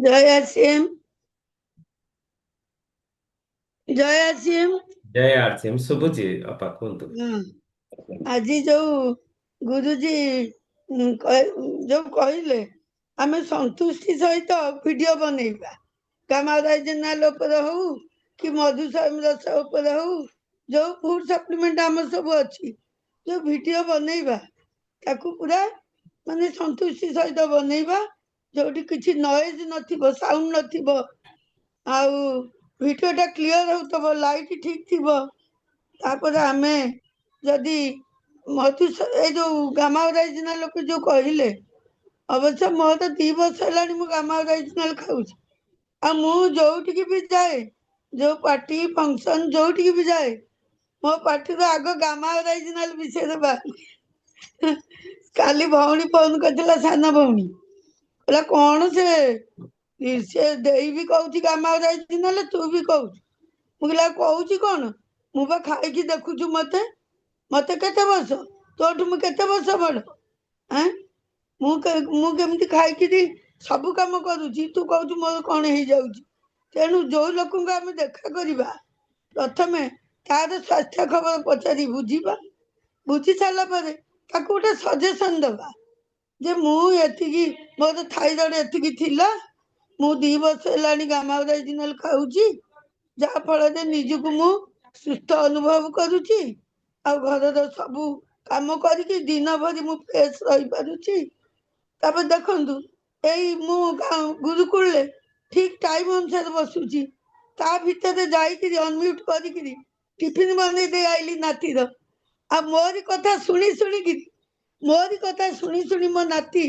ଜୟ ଆସିଏମ୍ ଜୟ ଆସିଏମ୍। ଜୟ RCM ଶୁଭୁଛି ଅପା କୁହନ୍ତୁ। ହଁ, ଆଜି ଯୋଉ ଗୁରୁଜୀ ଯୋଉ କହିଲେ ଆମେ ସନ୍ତୁଷ୍ଟି ସହିତ ଭିଡିଓ ବନେଇବା, ଗାମା ରାଇଜିନାଲ ଉପରେ ହଉ କି ମଧୁସ୍ୱାମୀ ରସ ଉପରେ ହଉ, ଯୋଉ ଫୁଡ ସପ୍ଲିମେଣ୍ଟ ଆମର ସବୁ ଅଛି, ଯୋଉ ଭିଡିଓ ବନେଇବା ତାକୁ ପୁରା ମାନେ ସନ୍ତୁଷ୍ଟି ସହିତ ବନେଇବା, ଯୋଉଠି କିଛି ନଏଜ ନଥିବ, ସାଉଣ୍ଡ ନଥିବ, ଆଉ ଭିଡିଓଟା କ୍ଲିଅର ହଉଥିବ, ଲାଇଟ୍ ଠିକ ଥିବ। ତାପରେ ଆମେ ଯଦି ଏଇ ଯୋଉ ଗାମା ଅରିଜିନାଲ ଲୋକ ଯୋଉ କହିଲେ, ଅବଶ୍ୟ ମୋର ତ 2 ବର୍ଷ ହେଲାଣି ମୁଁ ଗାମା ଅରିଜିନାଲ ଖାଉଛି। ଆଉ ମୁଁ ଯୋଉଠିକି ବି ଯାଏ, ଯୋଉ ପାର୍ଟି ଫଙ୍କସନ ଯୋଉଠିକି ବି ଯାଏ, ମୋ ପାର୍ଟିରୁ ଆଗ ଗାମା ଅରିଜିନାଲ ବିଷୟରେ ବାହାରେ। କାଲି ଭଉଣୀ ଫୋନ କରିଥିଲା, ସାନ ଭଉଣୀ କହିଲା କଣ ସେ ଦେଇ ବି କହୁଛି ଗାମା ଅରିଜିନାଲ, ତୁ ବି କହୁଛୁ। ମୁଁ କହିଲି ଆଉ କହୁଛି କଣ, ମୁଁ ବା ଖାଇକି ଦେଖୁଛୁ, ମତେ କେତେ ବର୍ଷ, ତୋଠୁ ମୁଁ କେତେ ବର୍ଷ ବଡ? ଆଁ ମୁଁ କେମିତି ଖାଇକିରି ସବୁ କାମ କରୁଛି, ତୁ କହୁଛୁ ମୋର କଣ ହେଇଯାଉଛି? ତେଣୁ ଯୋଉ ଲୋକଙ୍କୁ ଆମେ ଦେଖା କରିବା, ପ୍ରଥମେ ତାର ସ୍ୱାସ୍ଥ୍ୟ ଖବର ପଚାରି ବୁଝିବା। ବୁଝି ସାରିଲା ପରେ ତାକୁ ଗୋଟେ ସଜେସନ ଦବା ଯେ ମୁଁ ଏତିକି, ମୋର ଥାଇରଏଡ ଏତିକି ଥିଲା, ମୁଁ 2 ବର୍ଷ ହେଲାଣି ଗାମା ଅରିଜିନାଲ ଖାଉଛି, ଯାହା ଫଳରେ ନିଜକୁ ମୁଁ ସୁସ୍ଥ ଅନୁଭବ କରୁଛି, ଆଉ ଘରର ସବୁ କାମ କରିକି ଦିନ ଭରି ମୁଁ ଫ୍ରେଶ ରହିପାରୁଛି। ତାପରେ ଦେଖନ୍ତୁ, ଏଇ ମୁଁ ଗୁରୁକୁଳରେ ଠିକ ଟାଇମ ଅନୁସାରେ ବସୁଛି, ତା ଭିତରେ ଯାଇକିରି ଅନମ୍ୟୁଟ କରିକିରି ଟିଫିନ ବନେଇ ଦେଇ ଆଇଲି ନାତିର। ଆଉ ମୋରି କଥା ଶୁଣି ଶୁଣି ମୋ ନାତି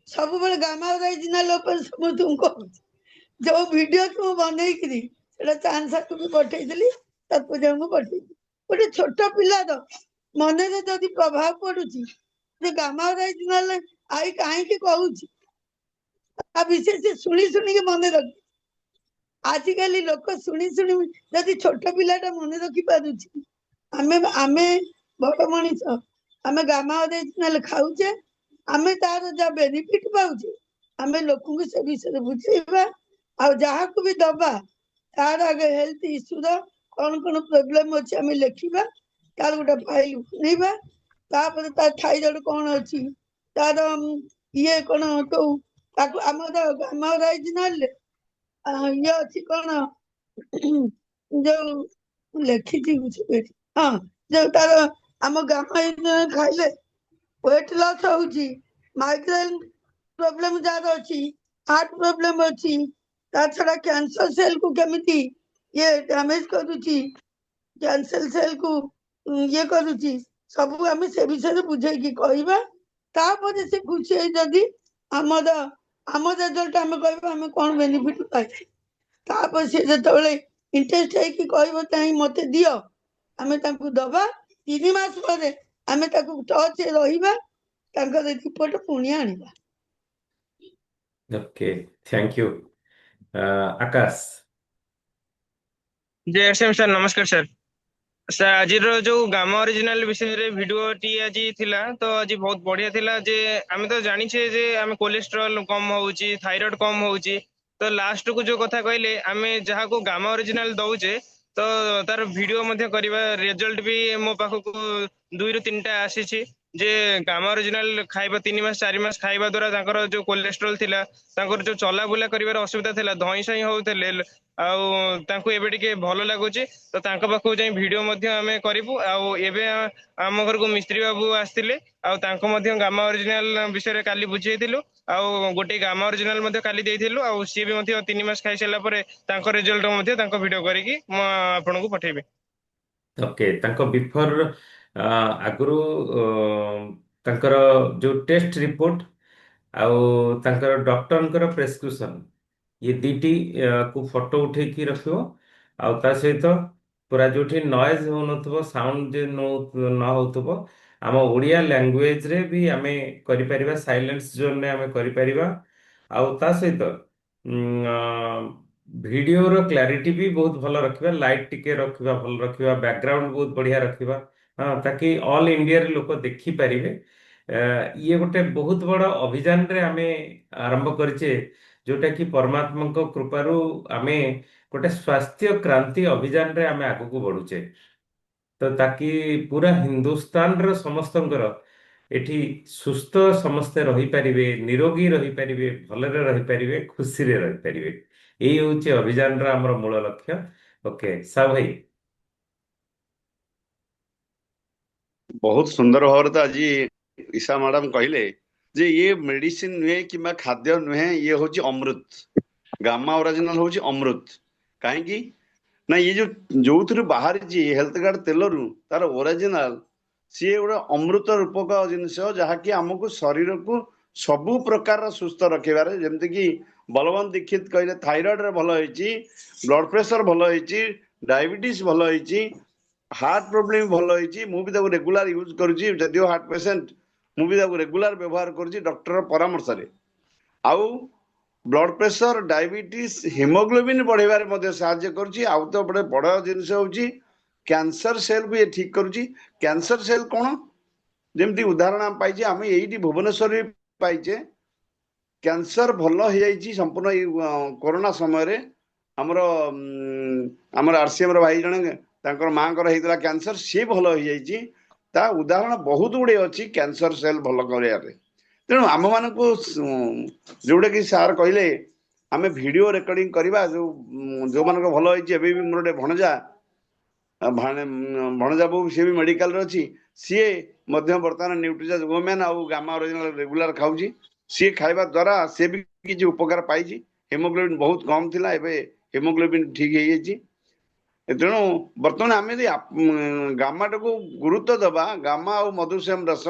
ସବୁବେଳେ ଗାମା ଅରିଜିନାଲ ଉପରେ ସମସ୍ତଙ୍କୁ କହୁଛି। ଯୋଉ ଭିଡିଓ ମୁଁ ବନେଇକିରି ସେଟା ଚାନ୍ସାକୁ ବି ପଠେଇଥିଲି, ତା ପୂଜାଙ୍କୁ ପଠେଇଥିଲି। ଗୋଟେ ଛୋଟ ପିଲାର ମନରେ ଯଦି ପ୍ରଭାବ ପଡୁଛି ଯେ ଗାମା ଅରିଜିନାଲ ଆଇ କାହିଁକି କହୁଛି, ତା ବିଷୟ ସେ ଶୁଣି ଶୁଣିକି ମନେ ରଖି, ଆଜିକାଲି ଲୋକ ଶୁଣି ଶୁଣି, ଯଦି ଛୋଟ ପିଲାଟା ମନେ ରଖି ପାରୁଛି, ଆମେ ଆମେ ବଡ ମଣିଷ, ଆମେ ଗାମା ଅରିଜିନାଲ ଖାଉଛେ, ଆମେ ତାର ଯାହା ବେନିଫିଟ ପାଉଛେ, ଆମେ ଲୋକଙ୍କୁ ସେ ବିଷୟରେ ବୁଝେଇବା। ଆଉ ଯାହାକୁ ବି ଦବା, ତାର ଆଗେ ହେଲ୍ଥ ଇସ୍ୟୁର କଣ କଣ ପ୍ରୋବ୍ଲେମ ଅଛି ଆମେ ଲେଖିବା, ତାର ଗୋଟେ ଫାଇଲ ବନେଇବା। ତାପରେ ତାର ଥାଇରଏଡ କଣ ଅଛି, ତାର ଇଏ କଣ, କୋଉ ତାକୁ ଆମର ଗାମା ଅରିଜିନାଲରେ ଇଏ ଅଛି କଣ, ଯୋଉ ମୁଁ ଲେଖିଛି ବୁଝିପାରିଲି, ହଁ, ଯୋଉ ତାର ଆମ ଗାମା ଅରିଜିନାଲ ଖାଇଲେ ୱେଟ ଲସ୍ ହଉଛି, ମାଇଗ୍ରେନ ପ୍ରୋବ୍ଲେମ ଯାହାର ଅଛି, ହାର୍ଟ ପ୍ରୋବ୍ଲେମ ଅଛି, ତା ଛଡା କ୍ୟାନ୍ସର ସେଲ କୁ କେମିତି ଇଏ ଡ୍ୟାମେଜ କରୁଛି, କ୍ୟାନ୍ସର ସେଲ କୁ ଇଏ କରୁଛି, ସବୁ ଆମେ ସେ ବିଷୟରେ ବୁଝେଇକି କହିବା। ତାପରେ ସେ ଖୁସି ହେଇ, ଯଦି ଆମର ଆମ ରେଜଲ୍ଟ ଆମେ କହିବା ଆମେ କଣ ବେନିଫିଟ ପାଇଲେ, ତାପରେ ସେ ଯେତେବେଳେ ଇଣ୍ଟରେଷ୍ଟ ହେଇକି କହିବ ନାହିଁ ମତେ ଦିଅ, ଆମେ ତାଙ୍କୁ ଦବା। 3 ମାସ ପରେ ଆମେ ତାକୁ ଟଚରେ ରହିବା, ତାଙ୍କର ରିପୋର୍ଟ ପୁଣି ଆଣିବା। Okay, thank you. Akash. Jay Shyam sir, ନମସ୍କାର ସାର୍। ସାର୍ ଆଜିର ଯୋଉ ଗାମା ଅରିଜିନାଲ ବିଷୟରେ ଭିଡିଓଟି ଆଜି ଥିଲା, ତ ଆଜି ବହୁତ ବଢିଆ ଥିଲା। ଯେ ଆମେ ତ ଜାଣିଛେ ଯେ ଆମେ କୋଲେଷ୍ଟ୍ରଲ କମ ହଉଛି, ଥାଇରଏଡ କମ ହଉଛି, ତ ଲାଷ୍ଟ କୁ ଯୋଉ କଥା କହିଲେ ଆମେ ଯାହାକୁ ଗାମା ଅରିଜିନାଲ ଦଉଛେ, ତ ତାର ଭିଡିଓ ମଧ୍ୟ କରିବା। ରେଜଲ୍ଟ ବି ମୋ ପାଖକୁ 2ରୁ 3ଟା ଆସିଛି ଯେ ଗାମା ଅରିଜିନାଲ ଖାଇବା 3 ମାସ 4 ମାସ ଖାଇବା ଦ୍ଵାରା ତାଙ୍କର ଯୋଉ କୋଲେଷ୍ଟ୍ରଲ ଥିଲା, ତାଙ୍କର ଯୋଉ ଚଲାବୁଲା କରିବାର ଅସୁବିଧା ଥିଲା, ଧଇଁ ସଇଁ ହଉଥିଲେ, ଆଉ ତାଙ୍କୁ ଏବେ ଟିକେ ଭଲ ଲାଗୁଛି। ତ ତାଙ୍କ ପାଖକୁ ଯାଇ ଭିଡିଓ ମଧ୍ୟ ଆମେ କରିବୁ। ଆଉ ଏବେ ଆମ ଘରକୁ ମିସ୍ତ୍ରୀ ବାବୁ ଆସିଥିଲେ, ଆଉ ତାଙ୍କୁ ମଧ୍ୟ ଗାମା ଅରିଜିନାଲ ବିଷୟରେ କାଲି ବୁଝେଇଥିଲୁ, ଆଉ ଗୋଟେ ଗାମା ଅରିଜିନାଲ ମଧ୍ୟ କାଲି ଦେଇଥିଲୁ। ଆଉ ସିଏ ବି ମଧ୍ୟ 3 ମାସ ଖାଇସାରିଲା ପରେ ତାଙ୍କ ରେଜଲ୍ଟ ମଧ୍ୟ ତାଙ୍କ ଭିଡିଓ କରିକି ମୁଁ ଆପଣଙ୍କୁ ପଠେଇବି। ଓକେ, ତାଙ୍କ ବିଫର ଆଗରୁ ତାଙ୍କର ଯୋଉ ଟେଷ୍ଟ ରିପୋର୍ଟ ଆଉ ତାଙ୍କର ଡକ୍ଟରଙ୍କର ପ୍ରେସକ୍ରିପସନ, ଇଏ ଦୁଇଟି କୁ ଫଟୋ ଉଠେଇକି ରଖିବ। ଆଉ ତା ସହିତ ପୁରା ଯୋଉଠି ନଏଜ ହଉନଥିବ, ସାଉଣ୍ଡ ଯେ ନ ହଉଥିବ, ଆମ ଓଡ଼ିଆ ଲାଙ୍ଗୁଏଜରେ ବି ଆମେ କରିପାରିବା, ସାଇଲେନ୍ସ ଜୋନରେ ଆମେ କରିପାରିବା। ଆଉ ତା ସହିତ ଭିଡ଼ିଓର କ୍ଲାରିଟି ବି ବହୁତ ଭଲ ରଖିବା, ଲାଇଟ୍ ଟିକେ ରଖିବା, ଭଲ ରଖିବା, ବ୍ୟାକଗ୍ରାଉଣ୍ଡ ବହୁତ ବଢ଼ିଆ ରଖିବା, ହଁ, ତାକି ଅଲ୍ ଇଣ୍ଡିଆରେ ଲୋକ ଦେଖିପାରିବେ। ଇଏ ଗୋଟେ ବହୁତ ବଡ଼ ଅଭିଯାନରେ ଆମେ ଆରମ୍ଭ କରିଛେ जोटा कि परमात्मा कृपारू आमे गोटे स्वास्थ्य क्रांति अभियान रे आमे आगु बढ़ुचे। तो ताकि पूरा हिंदुस्तान रो समस्तଙ୍କର एठी सुस्थ समस्ते रही पारिबे, निरोगी रही पारिबे, भलरे रही पारिबे, खुशी रे रही पारिबे। एई होचे अभियान रा हमर मूल लक्ष्य। ओके सा भाई। बहुत सुंदर भाव तो आज ईशा मैडम कहले जे ये मेडिसिन नुहे कि खाद्य नुहे, ये हूँ अमृत। गामा ओरिजिनल हूँ अमृत। कहीं ना ये जो थी बाहर हेल्थ कार्ड तेल रु तार ओरिजिनल सी गोटे अमृत रूपक जिनस जहाँकि आमको शरीर को सबु प्रकार सुस्थ रखे जमती कि बलवंत दीक्षित कहले थायराइड भल होती, ब्लड प्रेशर भल होती, डायबिटीज भल होती, हार्ट प्रोब्लेम भल होती। मुझे रेगुलर यूज करुच्ची जदिव हार्ट पेसेंट मुझे रेगुलर व्यवहार करुच्ची डॉक्टर परामर्श रे। आउ ब्लड प्रेशर, डायबिटीज, हिमोग्लोबिन बढ़ेबार साहाय्य करुच्ची। आउ तो बड़े बड़ जिनस होची कैंसर सेल को ये ठीक करुच्ची। कैंसर सेल कौन जमती उदाहरण आम पाइचे, आम यही भुवनेश्वर पाइचे कैंसर भल हो जाइए संपूर्ण कोरोना समय आमर आमर आरसीएम भाई जने तांकर माँ होता कैंसर सी भल हो जाइए। ता उदाहरण बहुत गुड़े अच्छी कैंसर सेल भल कर। तेणु आम मान जोटा कि सार कहले आम वीडियो रिकॉर्डिंग करवा जो मान भल होती मोर गोटे भणजा भणजा बो सी भी मेडिकल अच्छी सी बर्तमान न्यूट्रिजन वोमेन आउ गामा ओरिजिनल रेगुलर खाऊँ। सी खाइबा द्वारा सी भी किसी उपकार पाई। हिमोग्लोबिन बहुत कम थिला, एबे हिमोग्लोबिन ठीक है जाइए। तेणु बर्तमान आम गामा को गुरुत्व दबा गामा और मधुश्याम रस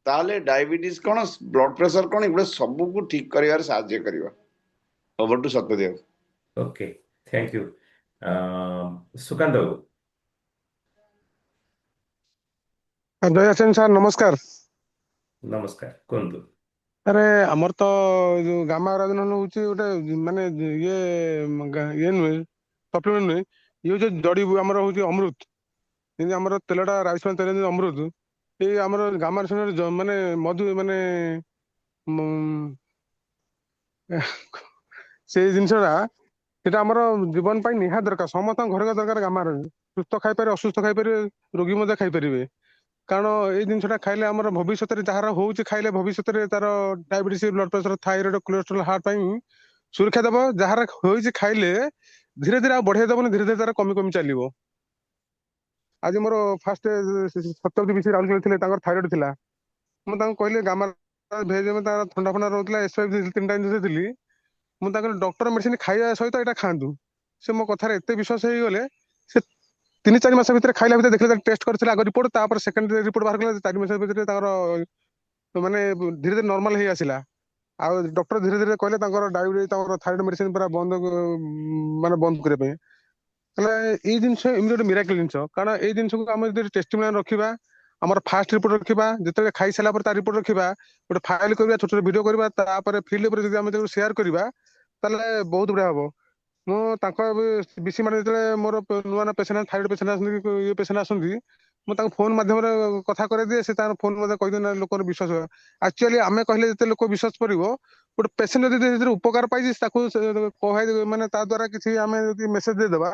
ताले डायबिटीज कौन, ब्लड प्रेशर कौन, ये सबको ठीक कर साहाय्य कर। Over to Satyadev. Okay thank you. Sukant बाबू। जय सेन सार नमस्कार। नमस्कार कुंतु। अरे आमर तो जो गामा ओरिजिनल होची गोटे माने ये नुहे सप्लीमेंट नुहे, ये जो जड़ी आमर होची अमृत। जेमती आमर तेलटा राइस तेल जेमती अमृत, ये आमर गामा ओरिजिनल माने मधु माने से जिनसटा सेटा आमर जीवन पाई निहात दरकार। समस्त घर दरकार गामा सुस्थ खाई पारे, असुस्थ खाई पारे, रोगी मध्य खाई पारे। कारण ये जिनसा खाइले आमर भविष्य जार होची खाइले भविष्य तार diabetes, blood pressure, thyroid, cholesterol, heart पाई सुरक्षा देव। जार होची खाइले धीरे धीरे बढ़िया देवनी, धीरे धीरे तार कमी कमी चलो। आज मोर फास्ट सत्यवती विषय राउल थे, थायराइड थिला। मुझे कहली गामा भेज थंडा फंडा रोला एस5 3 टाइम देती। मुझे डॉक्टर मेडिसिन खाଇବା सहित यहाँ खातु। से मो कथार एत विश्वास हो गले, से 3-4 मास भर खाइला भर देखले टेस्ट करथिला आग रिपोर्ट, तापर सेकंड रिपोर्ट बाहर कला 4 मास भर माने धीरे धीरे नॉर्मल हे आसिला। आ डॉक्टर धीरे धीरे कहले डायबिटीज थायराइड मेडिसिन पूरा बंद माने बंद करे पे। ये जिनस एमती गोटे मिराकल जिनस। कारण ये जिनस को आम टेस्टिमोनियल रखा, आमर फास्ट रिपोर्ट रखा, जिते खाई सारा रिपोर्ट रखा, गोटे फाइल करवा, छोट छोट वीडियो करवा, फील्ड शेयर करवा, बहुत बढ़िया हम। मुझे बीसी मैंने जो मोर नुआ नुआ पेसेंट थायराइड पेसेंट ये पेसेंट आसती, मुझे फोन माध्यम कथा करे से फोन मत कहीदे लोक विश्वास हो। एक्चुअली आम कहले जिते लोक विश्वास कर गोटे पेसेंट जब उपकार पाई कह माने द्वारा किसी आम मेसेज देदेबा,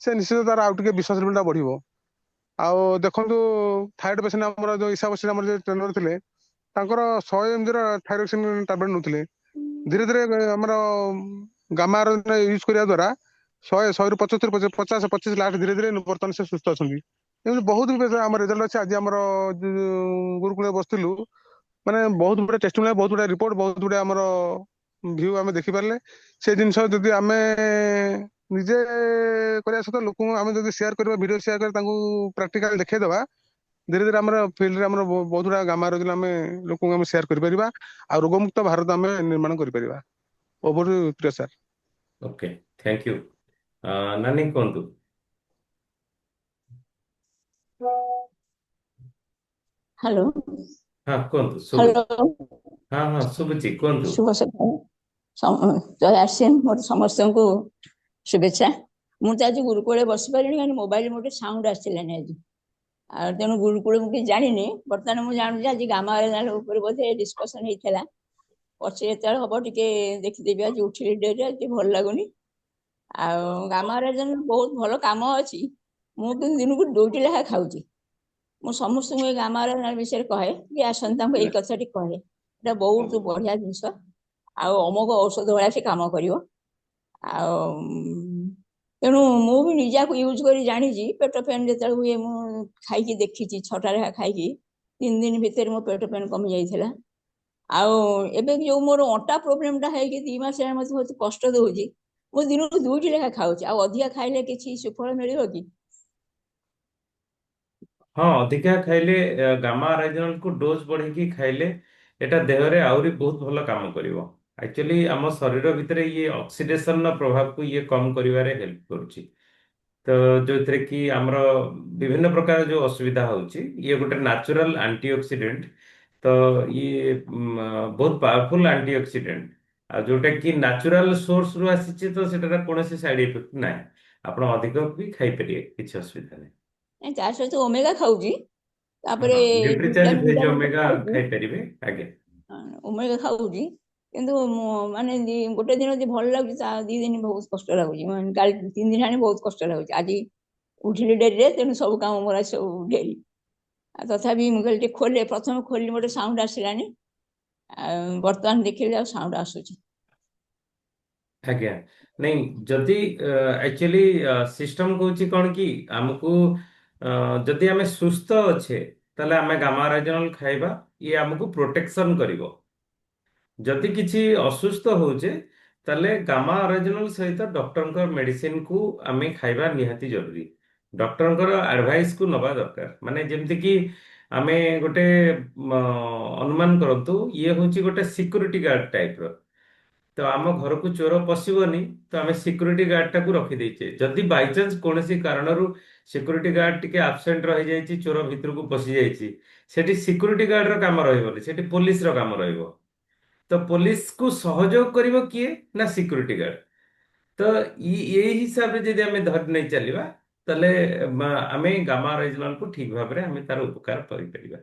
से निश्चित तार आउ टे विश्वास लेवल बढ़ो। आउ देखो थायराइड पेसेंट आम जो ईशा बसी जो ट्रेनर थे 100 mg थायरोक्सिन टैबलेट नौते। धीरे धीरे आमर गामा यूज करने द्वारा 100 ରୁ 75 50 25 लास्ट धीरे धीरे बर्तमान से सुस्थ अच्छा। बहुत आम रिजल्ट अच्छे। आज आम गुरुकुल बसलु माने बहुत गुड़े टेस्टिमोनियल, बहुत गुड़े रिपोर्ट, बहुत गुड़े आमर व्यू आम देखिपारे। से जिनस जदि आम निजे करने सहित लोक आम जो शेयर कर वीडियो शेयर कर प्राक्टिकल देखा, धीरे धीरे आम फील्ड में बहुत गुड़ा गामा रोज आम लोक शेयर कर रोगमुक्त भारत आम निर्माण कर। ओवर प्रिय सर। Okay thank you. नानी कहतु। हेलो हाँ कहतु शुभ। हेलो हाँ हाँ शुभुची कहतु। शुभ सकाळ। जय आरसीएम मोर समस्त को शुभेच्छा। मुझे आज गुरुकुल बस पारे कहीं मोबाइल मोटे साउंड आसानी आज गुरुकुल मुझे जानी बर्तमान मुझे जानू आज गामा ओरिजिनल बोधे डिस्कसन होता ପଛେ ଯେତେବେଳେ ହବ ଟିକେ ଦେଖିଦେବି। ଆଜି ଉଠିଲି ଡେରିରେ, ଆଜି ଭଲ ଲାଗୁନି। ଆଉ ଗାମାରେ ବହୁତ ଭଲ କାମ ଅଛି। ମୁଁ କିନ୍ତୁ ଦିନକୁ 2ଟି ଲେଖା ଖାଉଛି। ମୁଁ ସମସ୍ତଙ୍କୁ ଏଇ ଗାମାର ବିଷୟରେ କହେ, କି ଆସନ୍ତି ତାଙ୍କୁ ଏଇ କଥାଟି କହେ, ଏଇଟା ବହୁତ ବଢିଆ ଜିନିଷ। ଆଉ ଅମୋଘ ଔଷଧ ଭଳିଆ ସେ କାମ କରିବ। ଆଉ ତେଣୁ ମୁଁ ବି ନିଜକୁ ୟୁଜ କରି ଜାଣିଛି। ପେଟ ପେନ୍ ଯେତେବେଳେ ହୁଏ ମୁଁ ଖାଇକି ଦେଖିଛି, 6ଟା ଲେଖା ଖାଇକି 3 ଦିନ ଭିତରେ ମୋ ପେଟ ପେନ୍ କମି ଯାଇଥିଲା। ଆଉ ଏବେ ଯୋଉ ମୋର ଅଣ୍ଟା ପ୍ରୋବ୍ଲେମ ଟା ହେଇକି 2 ମାସ ହେଲା ମତେ ବହୁତ କଷ୍ଟ ଦଉଛି, ମୁଁ ଦିନକୁ 2ଟି ଲେଖା ଖାଉଛି। ଆଉ ଅଧିକା ଖାଇଲେ କିଛି ସୁଫଳ ମିଳିବ କି? ହଁ, ଅଧିକା ଖାଇଲେ ଗାମା ଅରାଜିନଲକୁ ଡୋଜ ବଢେଇକି ଖାଇଲେ ଏଟା ଦେହରେ ଆହୁରି ବହୁତ ଭଲ କାମ କରିବ। ଆକ୍ଚୁଆଲି ଆମ ଶରୀର ଭିତରେ ଇଏ ଅକ୍ସିଡେସନର ପ୍ରଭାବକୁ ଇଏ କମ କରିବାରେ ହେଲ୍ପ କରୁଛି। ତ ଯୋଉଥିରେ କି ଆମର ବିଭିନ୍ନ ପ୍ରକାର ଯୋଉ ଅସୁବିଧା ହଉଛି, ଇଏ ଗୋଟେ ନ୍ୟାଚୁରାଲ ଆଣ୍ଟିଅକ୍ସିଡେଣ୍ଟ। ତ ଇଏ ବହୁତ ପାୱାରଫୁଲ ଆଣ୍ଟିଅକ୍ସିଡେଣ୍ଟ, ଆଉ ଯୋଉଟା କି ନ୍ୟାଚୁରାଲ ସୋର୍ସ ରୁ ଆସିଛି, ତ ସେଟାର କୌଣସି ସାଇଡ ଇଫେକ୍ଟ ନାହିଁ। ଆପଣ ଅଧିକ ବି ଖାଇପାରିବେ, କିଛି ଅସୁବିଧା ନାହିଁ। ତା ସହିତ ଓମେଗା ଖାଉଛି, ତାପରେ ହଁ, ନ୍ୟୁଟ୍ରିଚାର୍ଜ ଭିଟାମିନ ଭେଜ ଟା ଓମେଗା ଖାଉଛି। ଖାଇପାରିବେ। ଆଜ୍ଞା। ଓମେଗା ଖାଉଛି, କିନ୍ତୁ ମାନେ ଗୋଟେ ଦିନ ଯଦି ଭଲ ଲାଗୁଛି, ତା 2 ଦିନ ବହୁତ କଷ୍ଟ ଲାଗୁଛି। ମାନେ କାଲି 3 ଦିନ ଆଣି ବହୁତ କଷ୍ଟ ଲାଗୁଛି। ଆଜି ଉଠିଲି ଡେରିରେ, ତେଣୁ ସବୁ କାମ ମୋର ଆଜି ସବୁ ଡେରି। ଆଉ ତଥାପି ମୁଁ କହିଲି ଟିକେ ଖୋଲେ, ପ୍ରଥମେ ଖୋଲିଲି ଗୋଟେ ସାଉଣ୍ଡ ଆସିଲାନି। ଆଉ ବର୍ତ୍ତମାନ ଦେଖିଲି ଆଉ ସାଉଣ୍ଡ ଆସୁଛି। ଆଜ୍ଞା। ନାଇଁ, ଯଦି ଆକ୍ଚୁଆଲି ସିଷ୍ଟମ କହୁଛି କଣ କି, ଆମକୁ ଯଦି ଆମେ ସୁସ୍ଥ ଅଛେ, ତାହେଲେ ଆମେ ଗାମା ଅରାଜିନଲ ଖାଇବା। ଇଏ ଆମକୁ ପ୍ରୋଟେକ୍ସନ କରିବ। ଯଦି କିଛି ଅସୁସ୍ଥ ହଉଛେ, ତାହେଲେ ଗାମା ଅରାଜିନଲ ସହିତ ଡକ୍ଟରଙ୍କ ମେଡିସିନକୁ ଆମେ ଖାଇବା ନିହାତି ଜରୁରୀ। ଡକ୍ଟରଙ୍କର ଆଡଭାଇସକୁ ନବା ଦରକାର। ମାନେ ଯେମିତିକି ଆମେ ଗୋଟେ ଅନୁମାନ କରନ୍ତୁ, ଇଏ ହଉଛି ଗୋଟେ ସିକ୍ୟୁରିଟି ଗାର୍ଡ ଟାଇପର। ତ ଆମ ଘରକୁ ଚୋର ପଶିବନି, ତ ଆମେ ସିକ୍ୟୁରିଟି ଗାର୍ଡଟାକୁ ରଖିଦେଇଛେ। ଯଦି ବାଇଚାନ୍ସ କୌଣସି କାରଣରୁ ସିକ୍ୟୁରିଟି ଗାର୍ଡ ଟିକେ ଆବସେଣ୍ଟ ରହିଯାଇଛି, ଚୋର ଭିତରକୁ ପଶି ଯାଇଛି, ସେଠି ସିକ୍ୟୁରିଟି ଗାର୍ଡର କାମ ରହିବନି, ସେଠି ପୋଲିସର କାମ ରହିବ। ତ ପୋଲିସକୁ ସହଯୋଗ କରିବ କିଏ? ନା ସିକ୍ୟୁରିଟି ଗାର୍ଡ। ତ ଏଇ ହିସାବରେ ଯଦି ଆମେ ଧରି ନେଇ ଚାଲିବା, ତାହେଲେ ଆମେ ଗାମା ଅରାଜିନଲକୁ ଠିକ ଭାବରେ ଆମେ ତାର ଉପକାର କରିପାରିବା।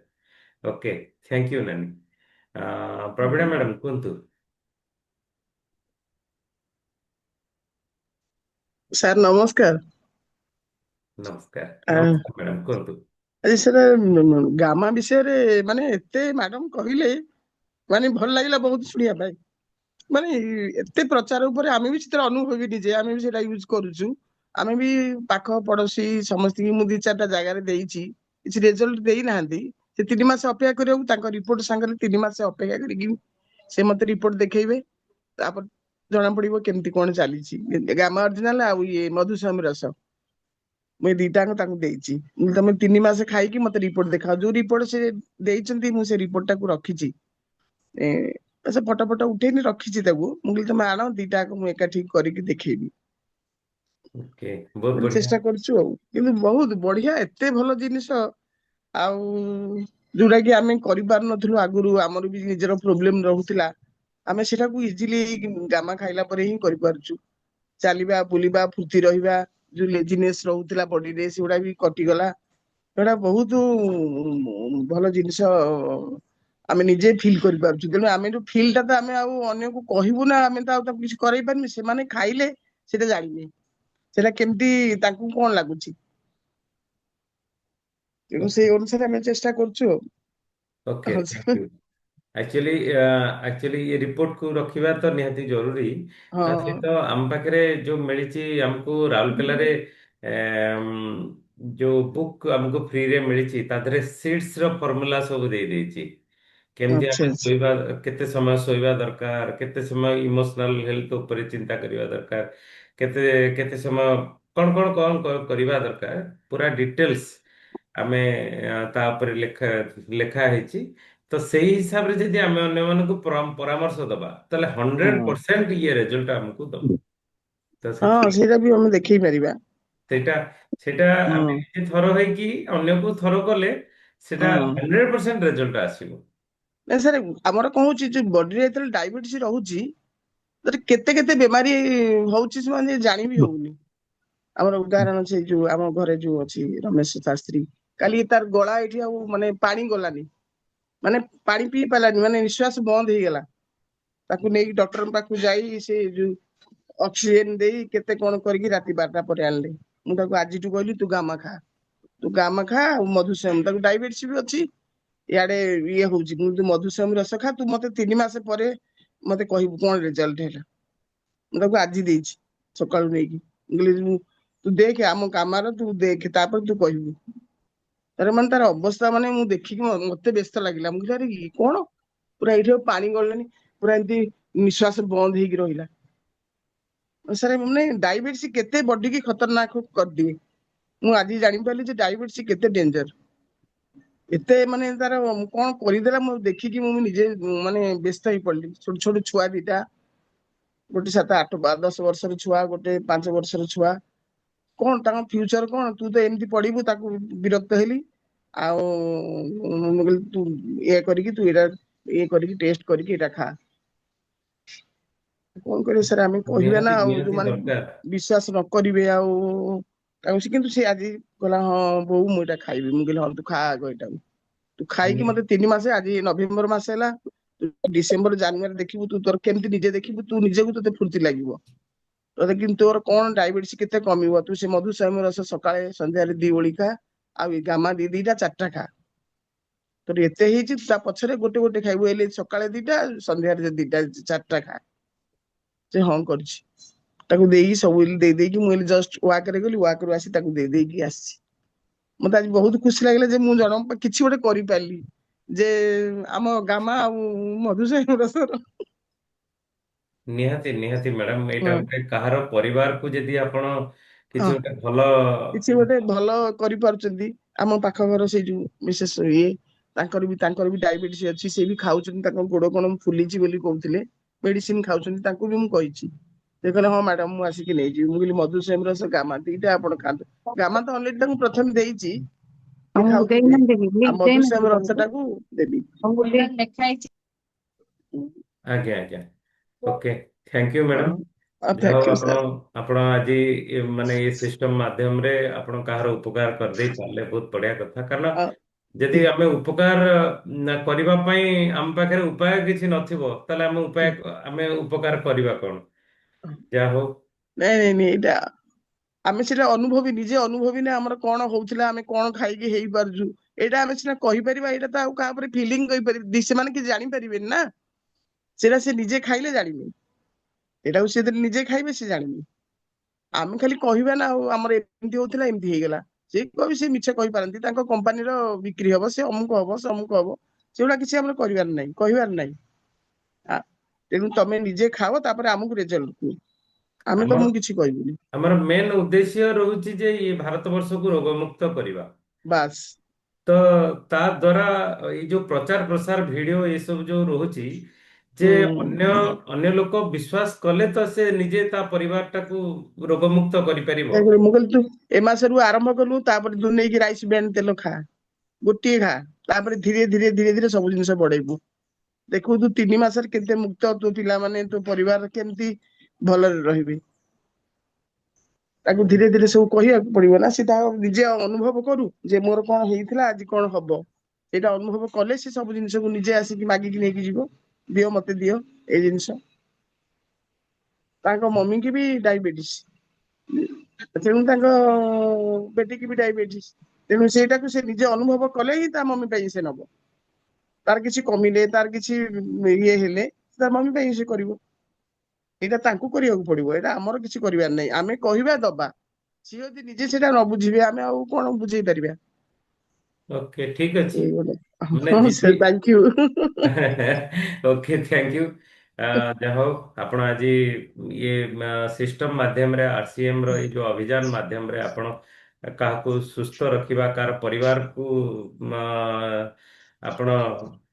ଓକେ, ଥ୍ୟାଙ୍କ ୟୁ ନାନୀ। ପ୍ରବୀଣା ମ୍ୟାଡାମ କୁହନ୍ତୁ। ସାର୍ ନମସ୍କାର। ନମସ୍କାର। ଆ, ନମସ୍କାର ମ୍ୟାଡାମ, କୁହନ୍ତୁ। ଆଜି ସାର୍ ଗାମା ବିଷୟରେ ମାନେ ଏତେ ମ୍ୟାଡାମ କହିଲେ, ମାନେ ଭଲ ଲାଗିଲା ବହୁତ ଶୁଣିବା ପାଇଁ। ମାନେ ଏତେ ପ୍ରଚାର ଉପରେ ଆମେ ବି ସେଥିରେ ଅନୁଭବୀ ନିଜେ, ଆମେ ବି ସେଟା ୟୁଜ କରୁଛୁ। ଆମେ ବି ପାଖ ପଡୋଶୀ ସମସ୍ତଙ୍କୁ ମୁଁ 2-4ଟା ଜାଗାରେ ଦେଇଛି, କିଛି ରେଜଲ୍ଟ ଦେଇନାହାନ୍ତି। ସେ 3 ମାସ ଅପେକ୍ଷା କରିବାକୁ, ତାଙ୍କ ରିପୋର୍ଟ ସାଙ୍ଗରେ 3 ମାସ ଅପେକ୍ଷା କରିକି ସେ ମତେ ରିପୋର୍ଟ ଦେଖେଇବେ। ତାପରେ ଜଣା ପଡିବ କେମିତି କଣ ଚାଲିଛି। ଗାମା ଅରିଜିନାଲ ଆଉ ଇଏ ମଧୁସ୍ୱାମୀ ରସ, ମୁଁ ଏଇ 2ଟାଙ୍କ ତାଙ୍କୁ ଦେଇଛି। ମୁଁ କହିଲି, ତମେ 3 ମାସ ଖାଇକି ମତେ ରିପୋର୍ଟ ଦେଖାଅ। ଯୋଉ ରିପୋର୍ଟ ସେ ଦେଇଛନ୍ତି, ମୁଁ ସେ ରିପୋର୍ଟ ଟାକୁ ରଖିଛି। ଏ ସେ ଫଟୋ ଫଟୋ ଉଠେଇନି, ରଖିଛି ତାକୁ। ମୁଁ କହିଲି ତମେ ଆଣ, 2ଟାକୁ ମୁଁ ଏକାଠି କରିକି ଦେଖେଇବି। ଓକେ, ବହୁତ ଗୋଟେ ବଢିଆ। ଚେଷ୍ଟା କରୁଛୁ ଆଉ। କିନ୍ତୁ ବହୁତ ବଢିଆ, ଏତେ ଭଲ ଜିନିଷ। ଆଉ ଯୋଉଟା କି ଆମେ କରିପାରୁନଥିଲୁ ଆଗରୁ, ଆମର ବି ନିଜର ପ୍ରୋବ୍ଲେମ ରହୁଥିଲା, ଆମେ ସେଟାକୁ ଇଜିଲି ଗାମା ଖାଇଲା ପରେ ହିଁ କରିପାରୁଛୁ। ଚାଲିବା, ବୁଲିବା, ଫୁର୍ତ୍ତି ରହିବା, ଯୋଉ ଲେଜିନେସ ରହୁଥିଲା ବଡିରେ, ସେଗୁଡା ବି କଟିଗଲା। ସେଟା ବହୁତ ଭଲ ଜିନିଷ ଆମେ ନିଜେ ଫିଲ୍ କରିପାରୁଛୁ। ତେଣୁ ଆମେ ଯୋଉ ଫିଲ୍ ଟା, ତ ଆମେ ଆଉ ଅନ୍ୟକୁ କହିବୁ ନା, ଆମେ ତ ଆଉ ତାକୁ କିଛି କରେଇ ପାରିନି। ସେମାନେ ଖାଇଲେ ସେଟା ଜାଣିବେ, ସେଟା କେମିତି ତାଙ୍କୁ କଣ ଲାଗୁଛି। ତେଣୁ ସେଇ ଅନୁସାରେ ଆମେ ଚେଷ୍ଟା କରୁଛୁ ଆଉ। ଓକେ, ହଁ ଥ୍ୟାଙ୍କ ୟୁ। ଆକ୍ଚୁଆଲି ଏ ରିପୋର୍ଟକୁ ରଖିବା ତ ନିହାତି ଜରୁରୀ। ତା ସହିତ ଆମ ପାଖରେ ଯୋଉ ମିଳିଛି, ଆମକୁ ରାଉରକେଲାରେ ଯୋଉ ବୁକ୍ ଆମକୁ ଫ୍ରିରେ ମିଳିଛି, ତା ଦେହରେ ସିଡ୍ସର ଫର୍ମୁଲା ସବୁ ଦେଇଦେଇଛି। କେମିତି ଆଚ୍ଛା ଆମେ ଆଚ୍ଛା। ଶୋଇବା, କେତେ ସମୟ ଶୋଇବା ଦରକାର, କେତେ ସମୟ ଇମୋସନାଲ ହେଲ୍ଥ ଉପରେ ଚିନ୍ତା କରିବା ଦରକାର, କେତେ କେତେ ସମୟ କଣ କଣ କଣ କରିବା ଦରକାର, ପୁରା ଡିଟେଲ୍ସ ଆମେ ତା ଉପରେ ଲେଖା ଲେଖା ହେଇଛି। ତ ସେଇ ହିସାବରେ ଯଦି ଆମେ ଅନ୍ୟମାନଙ୍କୁ ପରାମର୍ଶ ଦବା, ତାହେଲେ ହଁ 100% ଇଏ ରେଜଲ୍ଟ ଆମକୁ ଦବ। ତ ହଁ, ସେଇଟା ବି ଆମେ ଦେଖେଇ ପାରିବା। ସେଇଟା ସେଇଟା ଆମେ ହଁ ନିଜେ ଥର ହେଇକି ଅନ୍ୟକୁ ଥର କଲେ, ସେଟା ହଁ। 100% ରେଜଲ୍ଟ ଆସିବ। ନାଇଁ ସାର୍, ଆମର କଣ ହଉଛି, ଯୋଉ ବଡିରେ ଯେତେବେଳେ ଡାଇବେଟିସ ରହୁଛି, ତାର କେତେ କେତେ ବେମାରୀ ହଉଛି, ସେମାନେ ଜାଣି ବି ହଉନି। ଆମର ଉଦାହରଣ ଅଛି, ଯୋଉ ଆମ ଘରେ ଯୋଉ ଅଛି ରମେଶ ଶାସ୍ତ୍ରୀ, କାଲି ତାର ଗଳା ଏଇଠି ଆଉ ମାନେ ପାଣି ଗଲାନି, ମାନେ ପାଣି ପିଇ ପାରିଲାନି, ମାନେ ନିଶ୍ୱାସ ବନ୍ଦ ହେଇଗଲା। ତାକୁ ନେଇକି ଡକ୍ଟର ପାଖକୁ ଯାଇ ସେ ଯୋଉ ଅକ୍ସିଜେନ ଦେଇ କେତେ କଣ କରିକି ରାତି 12ଟା ପରେ ଆଣିଲେ। ମୁଁ ତାକୁ ଆଜିଠୁ କହିଲି ତୁ ଗାମା ଖା, ତୁ ଗାମା ଖା ଆଉ ମଧୁସୋମ, ତାକୁ ଡାଇବେଟିସ ବି ଅଛି, ଇଆଡେ ଇଏ ହଉଛି, କିନ୍ତୁ ମଧୁସୋମ ରସ ଖା, ତୁ ମତେ 3 ମାସ ପରେ ମତେ କହିବୁ କଣ ରେଜଲ୍ଟ ହେଲା। ମୁଁ ତାକୁ ଆଜି ଦେଇଛି ସକାଳୁ ନେଇକି, ମୁଁ କହିଲି ତୁ ଦେଖେ ଆମ କାମାର, ତୁ ଦେଖେ ତାପରେ ତୁ କହିବୁ। ତାର ମାନେ ତାର ଅବସ୍ଥା ମାନେ ମୁଁ ଦେଖିକି ମତେ ବ୍ୟସ୍ତ ଲାଗିଲା। ମୁଁ କହିଲି ଆରେ ଇଏ କଣ, ପୁରା ଏଇଠି ଆଉ ପାଣି ଗଳିଲାନି, ପୁରା ଏମିତି ନିଶ୍ୱାସ ବନ୍ଦ ହେଇକି ରହିଲା। ସାର୍ ମାନେ ଡାଇବେଟିସ କେତେ ବଡି କି ଖତରନାକ କରିଦିଏ। ମୁଁ ଆଜି ଜାଣିପାରିଲି ଯେ ଡାଇବେଟିସ କେତେ ଡେଞ୍ଜର। ଏତେ ମାନେ ତାର କଣ କରିଦେଲା ମୁଁ ଦେଖିକି ମୁଁ ନିଜେ ମାନେ ବ୍ୟସ୍ତ ହେଇ ପଡିଲି। ଛୋଟ ଛୋଟ ଛୁଆ ଦିଟା, ଗୋଟେ 7, 8, 10 ବର୍ଷର ଛୁଆ, ଗୋଟେ 5 ବର୍ଷର ଛୁଆ, କଣ ତାଙ୍କ ଫ୍ୟୁଚର କଣ? ତୁ ତ ଏମିତି ପଢିବୁ, ତାକୁ ବିରକ୍ତ ହେଲି। ଆଉ ମୁଁ କହିଲି ତୁ ଇଏ କରିକି ତୁ ଏଇଟା ଇଏ କରିକି ଟେଷ୍ଟ କରିକି ଏଇଟା ଖା। କଣ କରିବେ ସାର୍, ଆମେ କହିବା ନା, ନିହାତି ଆଉ ନିହାତି ଯୋଉମାନେ ଦରକାର। ବିଶ୍ୱାସ ନ କରିବେ ଆଉ ତାଙ୍କୁ କିନ୍ତୁ ସେ ଆଜି କହିଲା ହଁ ବୋଉ ମୁଁ ଏଇଟା ଖାଇବି। ମୁଁ କହିଲି ହଁ ତୁ ଖା ଆଗ ଏଇଟାକୁ, ତୁ ଖାଇକି ନି- ମତେ 3 ମାସ, ଆଜି ନଭେମ୍ବର ମାସ ହେଲା, ଡିସେମ୍ବର ଜାନୁଆରୀ ଦେଖିବୁ, ତୁ ତୋର କେମିତି ନିଜେ ଦେଖିବୁ, ତୁ ନିଜକୁ ତତେ ଫୁର୍ତ୍ତି ଲାଗିବ ତତେ। କିନ୍ତୁ ତୋର କଣ ଡାଇବେଟିସ କେତେ କମିବ। ତୁ ସେ ମଧୁସୋମ ରସ ସକାଳେ ସନ୍ଧ୍ୟାରେ 2 ଓଳି ଖା, ଆଉ ଏ ଗାମା 2ଟା 4ଟା ଖା। ତୋର ଏତେ ହେଇଛି, ତା ପଛରେ ଗୋଟେ ଗୋଟେ ଖାଇବୁ, ହେଲେ ସକାଳେ 2ଟା, ସନ୍ଧ୍ୟାରେ 2ଟା 4ଟା ଖା। ସେ ହଁ କରିଛି, ତାକୁ ଦେଇକି ସବୁ ଦେଇକି ମୁଁ ଜଷ୍ଟ ୱାକରେ ଗଲି, ୱାକରୁ ଆସି ତାକୁ ଦେଇକି ଆସିଛି। ମତେ ଆଜି ବହୁତ ଖୁସି ଲାଗିଲା ଯେ ମୁଁ ଜଣଙ୍କ ପାଇଁ କିଛି ଗୋଟେ କରିପାରିଲି, ଯେ ଆମ ଗାମା ଆଉ ମଧୁସୋମ ରସର। ନିହାତି ନିହାତି ମ୍ୟାଡାମ, ଏଇଟା ହଁ ଗୋଟେ କାହାର ପରିବାରକୁ ଯଦି ଆପଣ ହଁ କିଛି ଗୋଟେ ଭଲ କିଛି ଗୋଟେ ଭଲ କରିପାରୁଛନ୍ତି। ଆମ ପାଖ ଘର ସେଇ ଯୋଉ ବିଶେଷ ଇଏ, ତାଙ୍କର ବି ଡାଇବେଟିସ ଅଛି, ସେ ବି ଖାଉଛନ୍ତି, ତାଙ୍କ ଗୋଡ କଣ ଫୁଲିଛି ବୋଲି କହୁଥିଲେ, ମେଡିସିନ ଖାଉଛନ୍ତି। ତାଙ୍କୁ ବି ମୁଁ କହିଛି, ସେ କହିଲେ ହଁ ମ୍ୟାଡାମ ମୁଁ ଆସିକି ନେଇଯିବି। ମୁଁ କହିଲି ମଧୁସୋମ ରସ ଗାମା 2ଟା ଆପଣ ଖାଆନ୍ତୁ। ଗାମା ତ ଅଲରେଡି ତାଙ୍କୁ ପ୍ରଥମେ ଦେଇଛି, ସେ ଆମକୁ ଖାଉଥିଲେ, ଦେଇନାହାନ୍ତି କି ଆଉ ଲିଙ୍କ ମଧୁସୋମ ଦେଇନାହାନ୍ତି ରସ ତମକୁ? ଟାକୁ ଦେବି। ତମକୁ ଲିଙ୍କ ଲେଖା ହେଇଛି? ଆଜ୍ଞା ଆଜ୍ଞା। Okay, thank you madam. ଯାହା ଥ୍ୟାଙ୍କ ହଉ ୟୁ ଆପଣ ସାର୍। ଆପଣ ଆଜି ମାନେ ଏ ସିଷ୍ଟମ ମାଧ୍ୟମରେ ଆପଣ କାହାର ଉପକାର କରିଦେଇ ପାରିଲେ, ବହୁତ ବଢିଆ କଥା। କାରଣ ଯଦି ଆମେ ଉପକାର କରିବା ପାଇଁ ଆମ ପାଖରେ ଉପାୟ କିଛି ନଥିବ, ତାହେଲେ ଆମେ ଉପକାର କରିବା କଣ? ଯାହା ହଉ। ନାଇଁ ନାଇଁ ନାଇଁ, ଏଇଟା ଆମେ ସେଟା ଅନୁଭବୀ, ନିଜେ ଅନୁଭବୀ ନା, ଆମର କଣ ହଉଥିଲା, ଆମେ କଣ ଖାଇକି ହେଇପାରୁଛୁ, ଏଇଟା ଆମେ ସିନା କହିପାରିବା, ଏଇଟା ତ ଆଉ କାହା ଉପରେ ଫିଲିଙ୍ଗ କହିପାରିବି, ସେମାନେ କିଛି ଜାଣିପାରିବେନି ନା। ସେଟା ସେ ନିଜେ ଖାଇଲେ ଜାଣିବେ, ଏଟାକୁ ସେ ନିଜେ ଖାଇବେ ସେ ଜାଣିବେ। ଆମେ ଖାଲି କହିବା ନା, ଆଉ ଆମର ଏମିତି ହଉଥିଲା ଏମିତି ହେଇଗଲା। ସେ କହିବି, ସେ ମିଛ କହିପାରନ୍ତି, ତାଙ୍କ କମ୍ପାନୀର ବିକ୍ରି ହବ, ସେ ଅମୁକ ହବ, ସେ ଅମୁକ ହବ, ସେଗୁଡା କିଛି ଆମର କରିବାର ନାହିଁ, କହିବାର ନାହିଁ। ତେଣୁ ତମେ ନିଜେ ଖାଅ, ତାପରେ ଆମକୁ ରେଜଲ୍ଟ କୁହ, ଆମେ ଆମର ତମକୁ କିଛି କହିବୁନି। ଆମର ମେନ୍ ଉଦ୍ଦେଶ୍ୟ ରହୁଛି ଯେ ଏ ଭାରତ ବର୍ଷକୁ ରୋଗମୁକ୍ତ କରିବା। ବାସ୍। ତ ତା ଦ୍ୱାରା ଏଇ ଯୋଉ ପ୍ରଚାର ପ୍ରସାର ଭିଡିଓ ଏସବୁ ଯୋଉ ରହୁଛି, ଯେ ଅନ୍ୟ ହୁଁ ଅନ୍ୟ ଲୋକ ବିଶ୍ୱାସ କଲେ ତ ସେ ନିଜେ ତା ପରିବାରଟାକୁ ରୋଗମୁକ୍ତ କରିପାରିବ। ମୁଁ କହିଲି ତୁ ଏ ମାସରୁ ଆରମ୍ଭ କଲୁ, ତାପରେ ତୁ ନେଇକି ରାଇସ୍ ବ୍ରାଣ୍ଡ ତେଲ ଖା, ଗୋଟିଏ ଖା, ତାପରେ ଧୀରେ ଧୀରେ ଧୀରେ ଧୀରେ ସବୁ ଜିନିଷ ବଢେଇବୁ। ଦେଖିବୁ ତୁ 3 ମାସରେ କେତେ ମୁକ୍ତ, ତୋ ପିଲାମାନେ ତୋ ପରିବାର କେମିତି ଭଲରେ ରହିବେ। ତାକୁ ଧୀରେ ଧୀରେ ସବୁ କହିବାକୁ ପଡିବ ନା, ସେ ତା ନିଜେ ଅନୁଭବ କରୁ ଯେ ମୋର କଣ ହେଇଥିଲା, ଆଜି କଣ ହବ। ସେଇଟା ଅନୁଭବ କଲେ ସେ ସବୁ ଜିନିଷକୁ ନିଜେ ଆସିକି ମାଗିକି ନେଇକି ଯିବ, ଦିଅ ମତେ ଦିଅ ଏଇ ଜିନିଷ। ତାଙ୍କ ମମି କି ବି ଡାଇବେଟିସ୍, ତେଣୁ ତାଙ୍କ ବେଟିକି ବି ଡାଇବେଟିସ୍। ତେଣୁ ସେଇଟାକୁ ସେ ନିଜେ ଅନୁଭବ କଲେ ହିଁ ତା ମମି ପାଇଁ ସେ ନବ। ତାର କିଛି କମିଲେ, ତାର କିଛି ଇଏ ହେଲେ, ତା ମମି ପାଇଁ ସେ କରିବ। ଏଇଟା ତାଙ୍କୁ କରିବାକୁ ପଡିବ, ଏଇଟା ଆମର କିଛି କରିବାର ନାହିଁ। ଆମେ କହିବା ଦବା, ସିଏ ଯଦି ନିଜେ ସେଇଟା ନ ବୁଝିବେ, ଆମେ ଆଉ କଣ ବୁଝେଇ ପାରିବା। ଓକେ, ଠିକ ଅଛି। ଏଇଭଳିଆ। ମାନେ ହଁ ଜିତି sir, thank you. Okay, thank you. ଯାହା ହଉ ଆପଣ ଆଜି ଇଏ ସିଷ୍ଟମ ମାଧ୍ୟମରେ, ଆରସିଏମ ର ଏଇ ଯୋଉ ଅଭିଯାନ ମାଧ୍ୟମରେ ଆପଣ କାହାକୁ ସୁସ୍ଥ ରଖିବା, କାହାର ପରିବାରକୁ ଆପଣ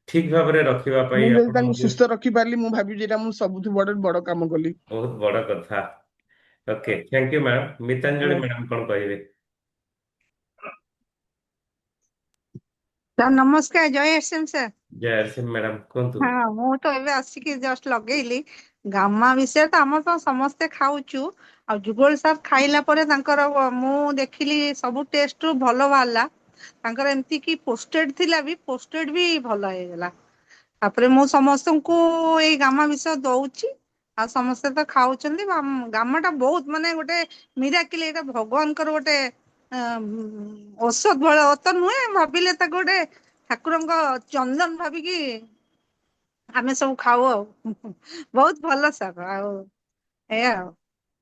ଠିକ ଭାବରେ ରଖିବା ମୁଁ ପାଇଁ ଯଦି ଆପଣ ତାଙ୍କୁ ସୁସ୍ଥ ରଖିପାରିଲି, ମୁଁ ଭାବିବି ଏଇଟା ମୁଁ ସବୁଠୁ ବଡ ବଡ କାମ କଲି। ବହୁତ ବଡ କଥା। Okay, thank you madam. Mitanjali madam କଣ କହିବେ? ସାର୍ ନମସ୍କାର, ଜୟ SM sir. Jay Singh madam, କୁହନ୍ତୁ। ହଁ, ମୁଁ ତ ଏବେ ଆସିକି ଜଷ୍ଟ ଲଗେଇଲି। ଗାମା ବିଷୟରେ ତ ଆମର ତ ସମସ୍ତେ ଖାଉଛୁ। ଆଉ ଯୁଗଳ ସାର୍ ଖାଇଲା ପରେ ତାଙ୍କର ମୁଁ ଦେଖିଲି ସବୁ ଟେଷ୍ଟରୁ ଭଲ ବାହାରିଲା। ତାଙ୍କର ଏମିତି କି ପୋଷ୍ଟେଡ ଥିଲା ବି, ପୋଷ୍ଟେଡ ବି ଭଲ ହେଇଗଲା। ତାପରେ ମୁଁ ସମସ୍ତଙ୍କୁ ଏଇ ଗାମା ବିଷ ଦଉଛି ଆଉ ସମସ୍ତେ ତ ଖାଉଛନ୍ତି। ଗାମାଟା ବହୁତ ମାନେ ଗୋଟେ ମିରାକିଲ, ଏଇଟା ଭଗବାନଙ୍କର ଗୋଟେ ଔଷଧ ଭଳିଆ ତ ନୁହେଁ, ଭାବିଲେ ତାକୁ ଗୋଟେ ଠାକୁରଙ୍କ ଚନ୍ଦନ ଭାବିକି ଆମେ ସବୁ ଖାଉ ଆଉ। ବହୁତ ଭଲ ସାର୍। ଆଉ ଏଇଆ ଆଉ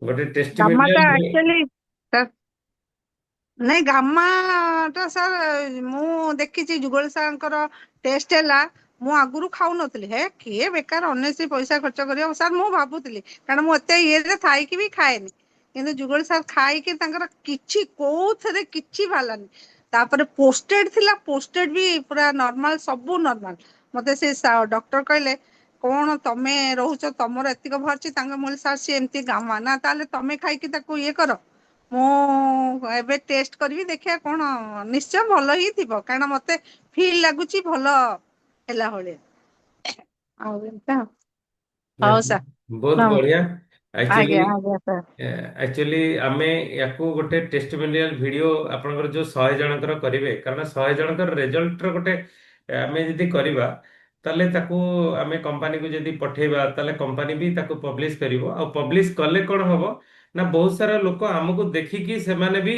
ଗୋଟେ ଗାମାଟା ଟେଷ୍ଟିମୋନିଆଲ ଆକ୍ଚୁଆଲି ନାଇଁ ଗାମାଟା ସାର୍ ମୁଁ ଦେଖିଛି ଯୁଗଳ ସାର୍ଙ୍କର ଟେଷ୍ଟ ହେଲା। ମୁଁ ଆଗରୁ ଖାଉନଥିଲି, ହେ କିଏ ବେକାର ଅନେସି ପଇସା ଖର୍ଚ୍ଚ କରିବ ସାର୍ ମୁଁ ଭାବୁଥିଲି, କାରଣ ମୁଁ ଏତେ ଇଏରେ ଥାଇକି ବି ଖାଏନି। କିନ୍ତୁ ଯୁଗଳ ସାର୍ ଖାଇକି ତାଙ୍କର କିଛି କୋଉଥିରେ କିଛି ବାହାରିଲାନି। ତାପରେ ପୋଷ୍ଟେଡ ଥିଲା, ପୋଷ୍ଟେଡ ବି ପୁରା ନର୍ମାଲ, ସବୁ ନର୍ମାଲ। ମତେ ସେ ଡକ୍ଟର କହିଲେ କଣ ତମେ ରହୁଛ, ତମର ଏତିକ ବାହାରିଛି, ତାଙ୍କ ମୁଁ କହିଲି ସାର୍ ସିଏ ଏମିତି ଗାମା ନା, ତାହେଲେ ତମେ ଖାଇକି ତାକୁ ଇଏ କର। ମୁଁ ଏବେ ଟେଷ୍ଟ କରିବି, ଦେଖିବା କଣ, ନିଶ୍ଚୟ ଭଲ ହିଁ ଥିବ, କାରଣ ମତେ ଫିଲ୍ ଲାଗୁଛି ଭଲ ହେଲା ଭଳିଆ। ଆଉ ଏମିତି ହଉ ସାର୍। ବହୁତ ବଢିଆ। ଆଜ୍ଞା ଆକ୍ଚୁଆଲି ଆଜ୍ଞା ସାର୍। ଆକ୍ଚୁଆଲି ଆମେ ୟାକୁ ଗୋଟେ ଟେଷ୍ଟିମୋନିଆଲ ଭିଡିଓ ଆପଣଙ୍କର ଯୋଉ 100 ଜଣଙ୍କର କରିବେ, କାରଣ 100 ଜଣଙ୍କର ରେଜଲ୍ଟର ଗୋଟେ ଆମେ ଯଦି କରିବା, ତାହେଲେ ତାକୁ ଆମେ କମ୍ପାନୀକୁ ଯଦି ପଠେଇବା, ତାହେଲେ କମ୍ପାନୀ ବି ତାକୁ ପବ୍ଲିଶ କରିବ। ଆଉ ପବ୍ଲିଶ କଲେ କଣ ହବ ନା, ବହୁତ ସାରା ଲୋକ ଆମକୁ ଦେଖିକି ସେମାନେ ବି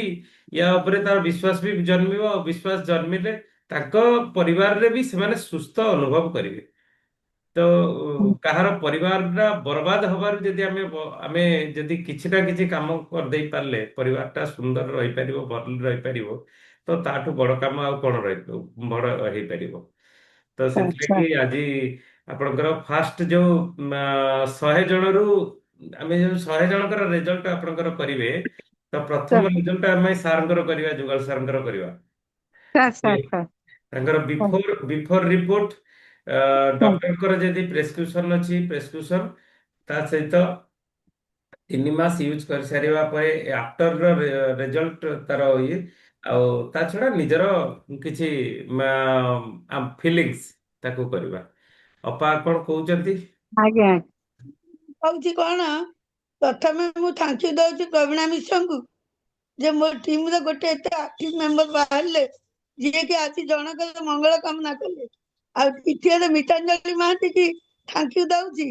ୟା ଉପରେ ତାର ବିଶ୍ୱାସ ବି ଜନ୍ମିବ। ଆଉ ବିଶ୍ୱାସ ଜନ୍ମିଲେ ତାଙ୍କ ପରିବାରରେ ବି ସେମାନେ ସୁସ୍ଥ ଅନୁଭବ କରିବେ। ତ କାହାର ପରିବାରଟା ବର୍ବାଦ ହବାରୁ ଯଦି ଆମେ ଯଦି କିଛି ନା କିଛି କାମ କରିଦେଇ ପାରିଲେ ପରିବାରଟା ସୁନ୍ଦର ରହିପାରିବ, ଭଲ ରହିପାରିବ, ତ ତାଠୁ ବଡ କାମ ଆଉ କଣ ବଡ ହେଇପାରିବ। ତ ଆଚ୍ଛା ସେଥିଲାଗି ଆଜି ଆପଣଙ୍କର ଫାଷ୍ଟ ଯୋଉ 100 ଜଣରୁ ଆମେ ଯୋଉ 100 ଜଣଙ୍କର ରେଜଲ୍ଟ ଆପଣଙ୍କର କରିବେ, ତ ପ୍ରଥମ ସାର୍ ରେଜଲ୍ଟ ଆମେ ସାରଙ୍କର କରିବା, ଯୁଗଳ ସାରଙ୍କର କରିବା। ସାର୍ ସେ ସାର୍ ସାର୍ ତାଙ୍କର ବିଫୋର ରିପୋର୍ଟ, ସାର୍ ଡକ୍ଟରଙ୍କର ଯଦି ପ୍ରେସକ୍ରିପସନ ଅଛି ପ୍ରେସକ୍ରିପସନ, ତା ସହିତ 3 ମାସ ୟୁଜ କରିସାରିବା ପରେ ଆଫ୍ଟର ରେଜଲ୍ଟ ତାର ଇଏ, ଆଉ ତା ଛଡା ନିଜର କିଛି ଫିଲିଙ୍ଗସ୍ ତାକୁ କରିବା। ଅପା କଣ କହୁଛନ୍ତି? ଆଜ୍ଞା କହୁଛି କଣ, ପ୍ରଥମେ ମୁଁ ଥ୍ୟାଙ୍କ ୟୁ ଦଉଛି ପ୍ରବୀଣା ମିଶ୍ରଙ୍କୁ, ଯେ ମୋ ଟିମରେ ଗୋଟେ ଏତେ ଆକ୍ଟିଭ ମେମ୍ବର ବାହାରିଲେ, ଯିଏକି ଆଜି ଜଣଙ୍କର ମଙ୍ଗଳ କାମନା କଲେ। ଆଉ ଦ୍ୱିତୀୟରେ ମିତାଞ୍ଜଳି ମହାନ୍ତି କି ଥ୍ୟାଙ୍କ ୟୁ ଦଉଛି,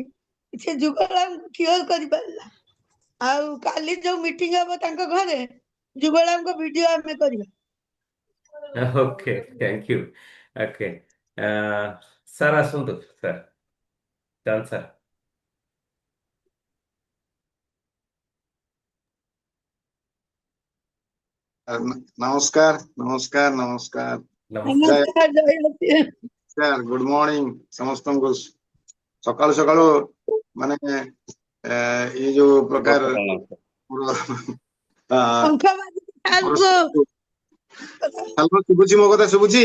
ସେ ଯୁଗଳାଙ୍କୁ କ୍ଲିୟର କରିପାରିଲା। ଆଉ କାଲି ଯୋଉ ମିଟିଂ ହବ ତାଙ୍କ ଘରେ, ଯୁଗଳାଙ୍କ ଭିଡିଓ ଆମେ କରିବା। Okay, thank you. Okay, sir ଆସନ୍ତୁ, ସାର୍ ଚାଲ ସାର୍। ନମସ୍କାର ନମସ୍କାର ନମସ୍କାର ନମସ୍କାର। ନମସ୍କାର, ଗୁଡ ମର୍ଣ୍ଣିଂ ସମସ୍ତଙ୍କୁ। ସକାଳୁ ସକାଳୁ ମାନେ ଏଇ ଯୋଉ ପ୍ରକାର ହ୍ୟାଲୋ, ଶୁଭୁଛି ମୋ କଥା? ଶୁଭୁଛି?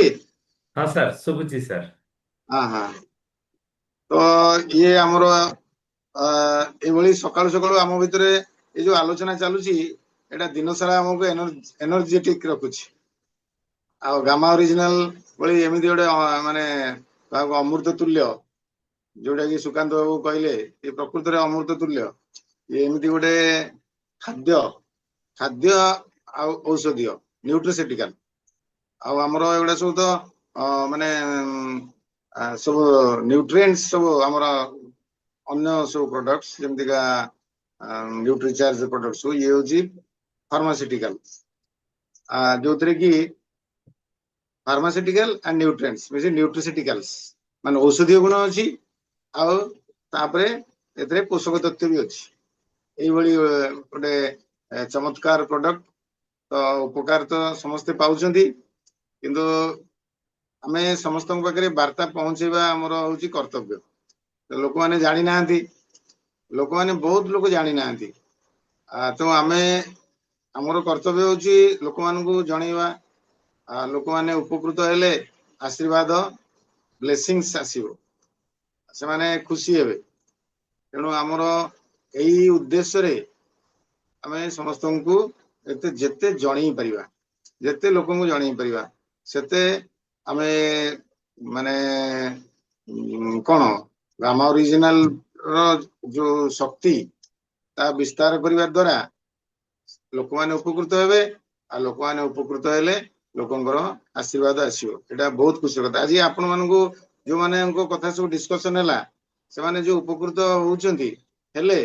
ହଁ ସାର୍, ଶୁଭୁଛି ସାର୍। ହଁ ହଁ। ତ ଇଏ ଆମର ଏଇଭଳି ସକାଳୁ ସକାଳୁ ଆମ ଭିତରେ ଏଇ ଯୋଉ ଆଲୋଚନା ଚାଲୁଛି, ଏଇଟା ଦିନ ସାରା ଆମକୁ ଏନର୍ଜେଟିକ ରଖୁଛି। ଆଉ ଗାମା ଅରିଜିନାଲ ଭଳି ଏମିତି ଗୋଟେ ମାନେ ତାହାକୁ ଅମୃତ ତୁଲ୍ୟ, ଯୋଉଟା କି ସୁକାନ୍ତ ବାବୁ କହିଲେ, ଏ ପ୍ରକୃତରେ ଅମୃତ ତୁଲ୍ୟ। ଏମିତି ଗୋଟେ ଖାଦ୍ୟ ଆଉ ଔଷଧୀୟ, ନ୍ୟୁଟ୍ରିସେଟିକାଲ। ଆଉ ଆମର ଏଗୁଡା ସବୁ ତ ମାନେ ସବୁ ନ୍ୟୁଟ୍ରିଏଣ୍ଟସ, ସବୁ ଆମର ଅନ୍ୟ ସବୁ ପ୍ରଡକ୍ଟସ ଯେମିତିକା ନ୍ୟୁଟ୍ରିଚାର୍ଜ ପ୍ରଡକ୍ଟ ସବୁ, ଇଏ ହଉଛି ଫାର୍ମାସିଟିକାଲ, ଯୋଉଥିରେ କି ଫାର୍ମାସିଟିକାଲ ଆଣ୍ଡ ନ୍ୟୁଟ୍ରିଏଣ୍ଟସ, ନ୍ୟୁଟ୍ରିସିଟିକାଲସ ମାନେ ଔଷଧୀୟ ଗୁଣ ଅଛି, ଆଉ ତାପରେ ଏଥିରେ ପୋଷକ ତଥ୍ୟ ବି ଅଛି। ଏଇଭଳି ଗୋଟେ ଚମତ୍କାର ପ୍ରଡକ୍ଟ। ତ ଉପକାର ତ ସମସ୍ତେ ପାଉଛନ୍ତି, କିନ୍ତୁ ଆମେ ସମସ୍ତଙ୍କ ପାଖରେ ବାର୍ତ୍ତା ପହଞ୍ଚେଇବା ଆମର ହଉଛି କର୍ତ୍ତବ୍ୟ। ଲୋକମାନେ ଜାଣିନାହାନ୍ତି, ଲୋକମାନେ ବହୁତ ଲୋକ ଜାଣିନାହାନ୍ତି। ତ ଆମର କର୍ତ୍ତବ୍ୟ ହଉଛି ଲୋକମାନଙ୍କୁ ଜଣେଇବା। ଲୋକମାନେ ଉପକୃତ ହେଲେ ଆଶୀର୍ବାଦ, ବ୍ଲେସିଂସ ଆସିବ, ସେମାନେ ଖୁସି ହେବେ। ତେଣୁ ଆମର ଏଇ ଉଦ୍ଦେଶ୍ୟରେ ଆମେ ସମସ୍ତଙ୍କୁ ଯେତେ ଜଣେଇ ପାରିବା, ଯେତେ ଲୋକଙ୍କୁ ଜଣେଇ ପାରିବା, ସେତେ ଆମେ ମାନେ କଣ ଗାମା ଅରିଜିନାଲ ର ଯୋଉ ଶକ୍ତି, ତା ବିସ୍ତାର କରିବା ଦ୍ଵାରା ଲୋକମାନେ ଉପକୃତ ହେବେ। ଆଉ ଲୋକମାନେ ଉପକୃତ ହେଲେ ଲୋକଙ୍କର ଆଶୀର୍ବାଦ ଆସିବ। ଏଇଟା ବହୁତ ଖୁସି କଥା। ଆଜି ଆପଣ ମାନଙ୍କୁ जो माने कथा सब डिस्कशन है से माने जो उपकृत होउचंती हेले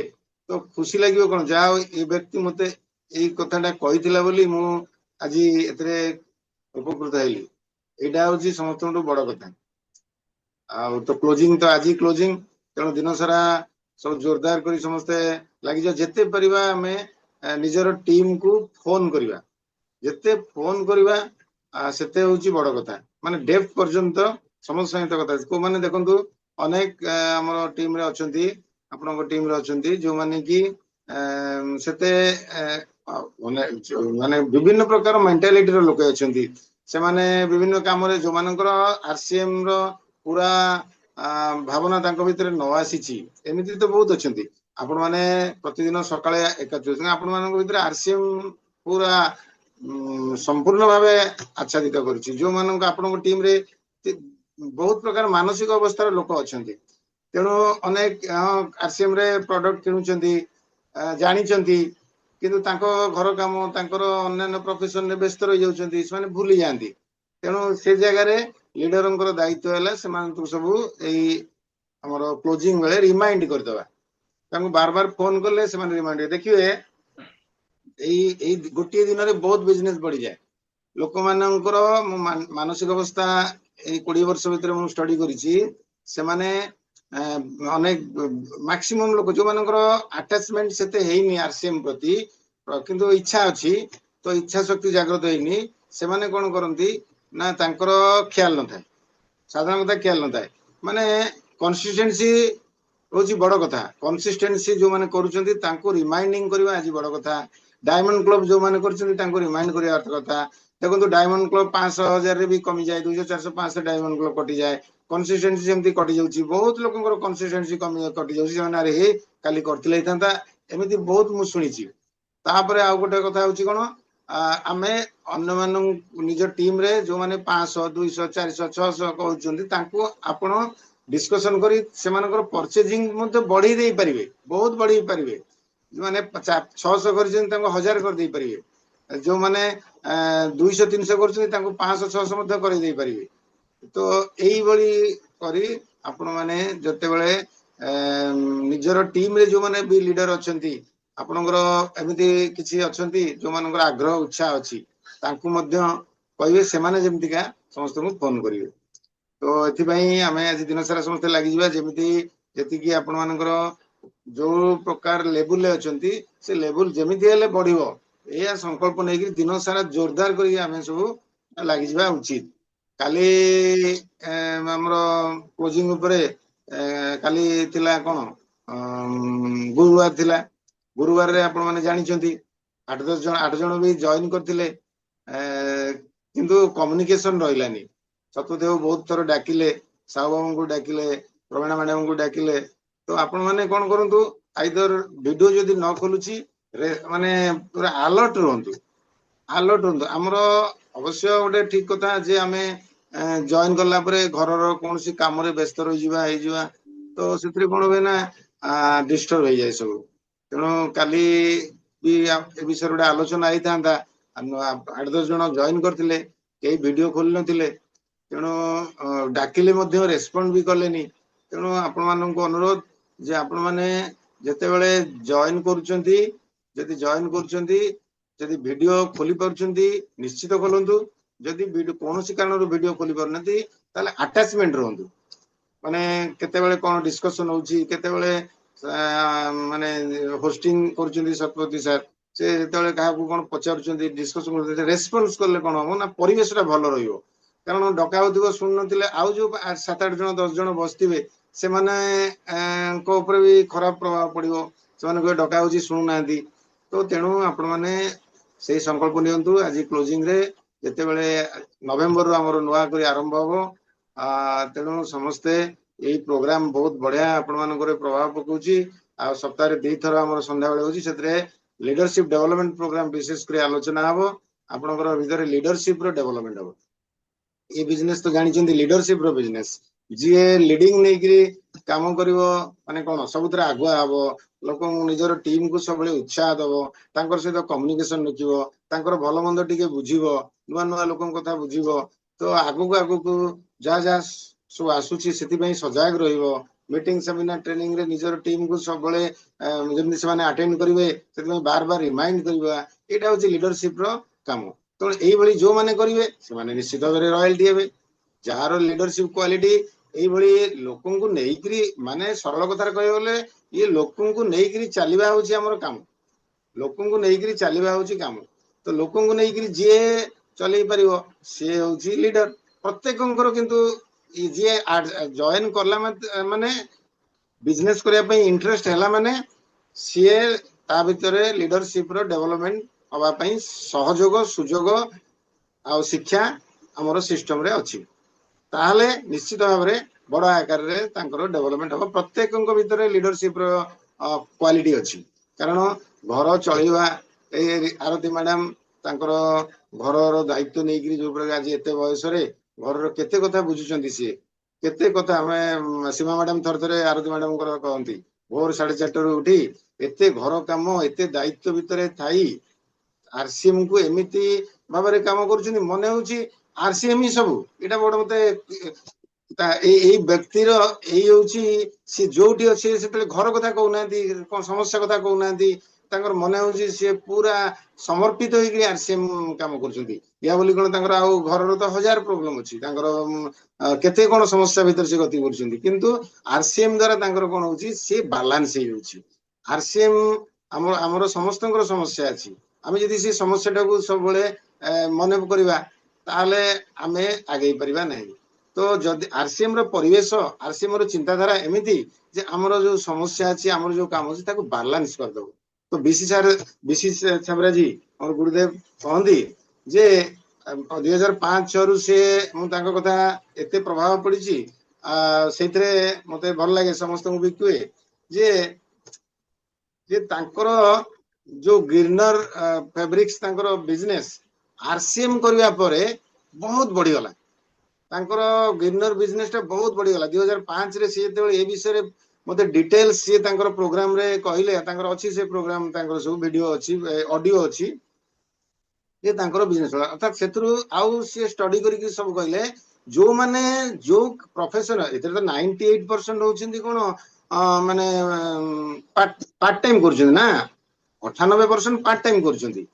तो खुशी लगे कौन जहाँ ये व्यक्ति मते यही कथाटा कही बोली मु आज एतरे उपकृत हेली एटा हूँ समस्त बड़ कथा आ तो क्लोजिंग तो आज क्लोजिंग तेणु दिन सारा सब जोरदार करी समस्ते लगी जाओ जिते परिबा आमे निजर टीम को फोन करवा जिते फोन करवा सेते होची बड़ कथा माने डेप्थ पर्यंत समस्त सहित कथा को माने देखंतु अनेक हमर टीम रे अछंती आपन टीम रे अछंती जो माने कि सेते माने विभिन्न प्रकार मेंटालिटी रो लोक अछंती से माने विभिन्न काम रे जो मानकर आरसीएम रो पूरा भावना तांको भितर न आसीची एमिति तो बहुत अछंती आपण माने प्रतिदिन सकाळे एकाचुस आपण मानक भितर आरसीएम पूरा संपूर्ण भावे आच्छादित करूची जो मानक आपण टीम रे बहुत प्रकार मानसिक अवस्थार लोक अछंती तेणु अनेक आरसीएम रे प्रोडक्ट किनुचंती जानिचंती किंतु तांको घर काम तांकर अन्य प्रोफेशन रे व्यस्त रहि जाउचंती से माने भूली जांती तेणु से जगह रे लीडरंकर दायित्व है से सब हमर क्लोजिंग बेले रिमाइंड कर दवा तांको बार बार फोन करले से माने रिमाइंड देखिए एई गोटे दिन रे बहुत बिजनेस बढ़ी जाए लोक मानकर मानसिक अवस्था 20 वर्ष भीतर मु स्टडी करिछि से माने अनेक मैक्सिमम लोक जो मानकर अटैचमेंट सेते हेइनी आरसीएम प्रति किंतु इच्छा अछि तो इच्छा शक्ति जागृत हेइनी से माने कोन करंती ना तांकर ख्याल न थाए साधारण कथा ख्याल न थाए माने कंसिस्टेंसी होची बड़ कथा कंसिस्टेंसी जो माने करूचंती तांको रिमाइंडिंग करबा आज बड़ कथा डायमंड क्लब जो माने करचंती तांको रिमाइंड करबा कथा देखो डायमंड क्लब 500,000 रे भी कमी जाए 200 400 500 डायमंड क्लब कटि जाए कंसिस्टेंसी जेमती कटि जाउची बहुत लोकंकर कंसिस्टेंसी कमी कटि जाउची माने अरे हे काली करथिले थांता एमिति बहुत मु सुनिची तापरे आ गोटे कथा होची कोन आमे अन्य मान निज टीम रे जो माने 500 200 400 600 कहउचंती तांको आपण डिस्कशन करी सेमानकर परचेजिंग मध्ये बढ़ी देई परिबे बहुत बढ़ी परिबे जो माने 600 करजन तांको 1000 कर देई परिबे जो माने 200 300 करजन तांको 500 600 मध्ये कर देई परिबे तो एई बळी करी आपण माने जते बेले निजर टीम रे जो माने भी लीडर अछंती आपनकर एमिति किछि अछंती जो मानकर आग्रह इच्छा अछि तांको मध्ये कहिबे से माने जेमतिका समस्त को फोन करिवे तो एथि पई हमें आज दिन सारा समस्त लागि जिबा जेमिति जति कि आपण मानकर जो प्रकार लेवल ले अछंती से लेवल जेमिति हेले बढ़िबो एया संकल्प नै कि दिन सारा जोरदार करी हमें सब लागि जिबा उचित काली हमरो क्लोजिंग ऊपर काली थिला कोन गुरुवार थिला गुरुवार रे आपण माने जानि चंती 8 जन भी जॉइन करथिले किंतु कम्युनिकेशन रहिलानी सतदेव बहुत थोर डाकिले साहू बाबू को डाकिले प्रवीणा मैडम को डाकिले तो आपण माने कोन करंतु आइदर वीडियो जदी न खोलुची माने पूरा अलर्ट रहंतु हमरो अवश्य गोटे ठीक कथा जे आमे जॉइन करला परे घरर कोनसी काम रे व्यस्त रहि जिबा हे जिबा तो सेत्री कोन होबे ना डिस्टर्ब हो जाय सब तेणु काली भी ए विषय गोटे आलोचना आई था 8-10 जन जॉइन करथिले कई वीडियो खोल नथिले तेणु डाकिले मध्य रेस्पोंड भी कलेनी तेणु आपण मानन को अनुरोध जे आपण माने जते बेले जॉइन करूचंती जदि वीडियो खोली परचंती निश्चित खोलंतु जदि वीडियो कोनोसी कारण वीडियो खोली परनती ताले अटैचमेंट रहंतु माने केते बेले कोन डिस्कशन होउची केते बेले माने होस्टिंग करचंती सरपति सर से जेते कहा कोन पचारुचंती डिस्कशन करते रेस्पॉन्स करले कोन हो ना परिवेशटा भलो रहियो कारण डका होतिबो सुन नथिले आउ जो 7-8 जन 10 जन बसतिबे से माने को ऊपर भी खराब प्रभाव पड़िबो से माने को डका होची सुनु नांती तो तेणु आपण माने से संकल्प नियंतु आज क्लोजिंग रे जेते बेले नवेम्बर रो हमर नुवा करी आरंभ होबो तेणु समस्ते यही प्रोग्राम बहुत बढ़िया आपण मानकर प्रभाव पकाउची आ सप्ताह रे 2 थर हमर संध्या बेले होची सेतरे लीडरशिप डेवलपमेंट प्रोग्राम विशेष करे आलोचना हबो आपनकर भीतर लीडरशिप रो डेवलपमेंट हबो ये बिजनेस तो जानि चंदी लीडरशिप रो बिजनेस जी लीडिंग नै करी काम करिवो माने कोन सबुतर आगुआ हबो लोक निजर टीम को सब उत्साह दबो तांकर सहित कम्युनिकेशन रखिबो तांकर भलो मंद टिके बुझिबो नुवा नुवा लोकन कथा बुझिबो तो आगु को जा जा सब आसुची सेतिपई सजाग रहिबो मीटिंग सेमिनार ट्रेनिंग रे निजर टीम को सब बळे जेमि से माने अटेंड करिवे सेतिपई बार बार रिमाइंड करबा एटा होची लीडरशिप रो काम तो एई भली जो माने करिवे से माने निश्चित भाबरे रॉयल्टी हेबे जार लीडरशिप क्वालिटी एई भली लोकन को नेइकरी माने सरल कथा कहय बोले ये लोकन को नेइकरी चलीबा होची हमर काम लोकन को नेइकरी चलीबा होची काम तो लोकन को नेइकरी जे चलै परिवो से होची लीडर प्रत्येकंकर किंतु जे जॉइन करला माने बिजनेस करिया पई इंटरेस्ट हैला माने से ता भितरे लीडरशिप रो डेवलपमेंट हवा पई सहयोग सुयोग आ शिक्षा हमर सिस्टम रे अछि ताहले निश्चित भाबरे बड़ आकार रे तांकर डेवलपमेंट हो प्रत्येकंक भितरे लीडरशिप रो क्वालिटी अछि कारण घर चलैवा ए आरती मैडम तांकर घर रो दायित्व नेइकरी जो प्रकार आज एते बयस रे घर रो केते कथा बुझुचंदी से केते कथा हमें सीमा मैडम थर थरे आरती मैडम को कहंती भोर 4:30 रु उठी एते घर काम एते दायित्व भितरे थाई आरसीएम को एमिति भाबरे काम करूचंदी मने होची आरसीएम ही सब एटा बड मते ए व्यक्ति रो एई होची से जोटी अछि सेतले घर कथा कहउनांती कोन समस्या कथा कहउनांती तांकर मने होची से पूरा समर्पित होई कि आरसीएम काम करचंदी या बोली कोन तांकर आ घर रो तो हजार प्रॉब्लम अछि तांकर केते कोन समस्या भीतर से गति करचंदी किंतु आरसीएम द्वारा तांकर कोन होची से बैलेंस हे होची आरसीएम हमर समस्तंकर समस्या अछि आमे यदि से समस्याटा को सब बळे मने करबा ताले आमे आगे परिबा नहीं तो जदि आरसीएम रो परिवेश आरसीएम रो चिंताधारा एमिति जे हमर जो समस्या अछि हमर जो काम अछि ताको बैलेंस कर दो तो बीसी छबरा जी और गुरुदेव कहंदी जे 2005-6 रु से मु ताको कथा एते प्रभाव पड़िची सेतरे मते भल लागे समस्त को बिकुए जे तांकर जो गिरनर फैब्रिक्स तांकर बिजनेस आरसीएम करबा परे बहुत बढ़ी गला तांकर गिरनर बिजनेस टा बहुत बढ़ी गला 2005 रे से जेते ए विषय रे मते डिटेल्स से तांकर प्रोग्राम रे कहिले तांकर अछि से प्रोग्राम तांकर सब वीडियो अछि ऑडियो अछि ये तांकर बिजनेस अर्थात सेतरु आउ से स्टडी करी सब कहिले जो माने जो प्रोफेशन एतर तो 98% होचिंदी कोन माने पार्ट टाइम करछन ना 98% पार्ट टाइम करछंदी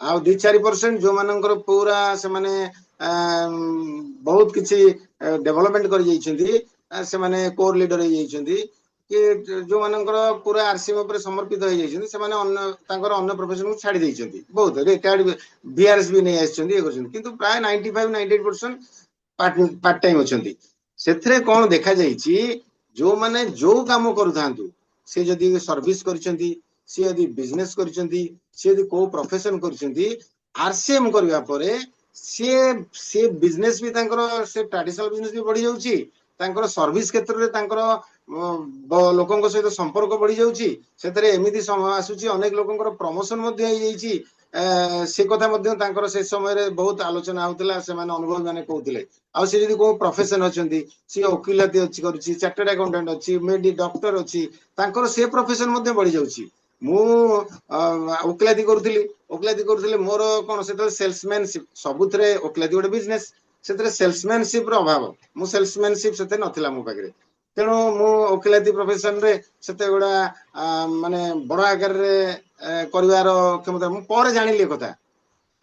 आ 2-4% जो मानकर पूरा से माने बहुत किछि डेवलपमेंट कर जाइछंदी से माने कोर लीडर हो जाइछंदी कि जो मानकर पूरा आरसीएम ऊपर समर्पित हो जाइछंदी से माने अन्य तांकर अन्य प्रोफेशन को छाडी दैछंदी बहुत रिटायर्ड बीआरएस भी नै आछंदी ए करछंदी किंतु प्राय 95-98% पार्ट टाइम अछंदी सेथरे कोन देखा जाइछि जो माने जो काम करूथांतु से जदी सर्विस करछंदी से यदि बिजनेस करछंदी से यदि को प्रोफेशन करछंदी आरसीएम करबा परे से बिजनेस भी तांकर से ट्रेडिशनल बिजनेस भी बढ़ी जाउची तांकर सर्विस क्षेत्र रे तांकर लोकन सहित संपर्क बढ़ी जाउची सेतरे एमिति समय आसुची अनेक लोकन प्रमोशन मध्ये होई जाइची से कथा मध्ये तांकर से समय रे बहुत आलोचना होतला से माने अनुभव माने कहउतिले आ से यदि को प्रोफेशन अछंती से वकीलाती अछि करूची चार्टर्ड अकाउंटेंट अछि मेडी डॉक्टर अछि तांकर से प्रोफेशन मध्ये बढ़ी जाउची मु वकीलाती करूथिली मोर कोन सेते सेल्समैनशिप सबुथरे वकीलाती गोटे बिजनेस सेते सेल्समैनशिप रो अभाव मु सेल्समैनशिप सेते नथिला मो पाखरे तेणु मु वकीलाती प्रोफेशन रे सेते गोडा माने बड़ आकार रे करिवार क्षमता मु पर जानिले कथा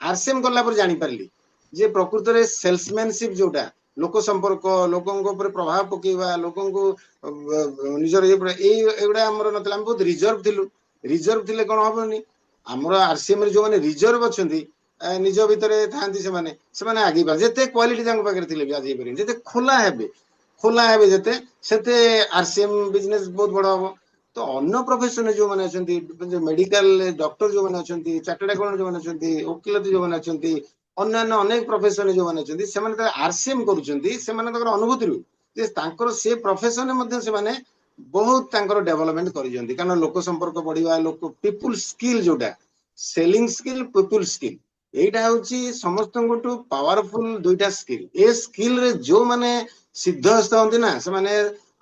आरसीएम करला पर जानि परली जे प्रकृत रे सेल्समैनशिप जोटा लोक संपर्क लोकन को ऊपर प्रभाव पकेवा लोकन को निजर एगुडा हमर नथिला हम बहुत रिजर्व थिले कोन होबनी हमर आरसीएम रे जो माने रिजर्व अछंती निज भितरे थांती से माने आगे बार जेते क्वालिटी तांको पाकर थिले भी आगे परनी जेते खोला हेबे जेते सेते आरसीएम बिजनेस बहुत बड़ हो तो अन्य प्रोफेशन जो माने अछंती जो मेडिकल डॉक्टर जो माने अछंती चार्टर्ड अकाउंटेंट जो माने अछंती वकीलाती जो माने अछंती अन्य अनेक प्रोफेशन जो माने अछंती से माने आरसीएम करूचंती से माने तकर अनुभूति रु जे तांकर से प्रोफेशन मध्ये से माने बहुत तांकर डेवलपमेंट करि जंती कारण लोक संपर्क बढ़िवा लोक पीपल स्किल जोटा सेलिंग स्किल पीपल स्किल एटा होची समस्त गोटू पावरफुल दुईटा स्किल ए स्किल रे जो माने सिद्धहस्त होंती ना से माने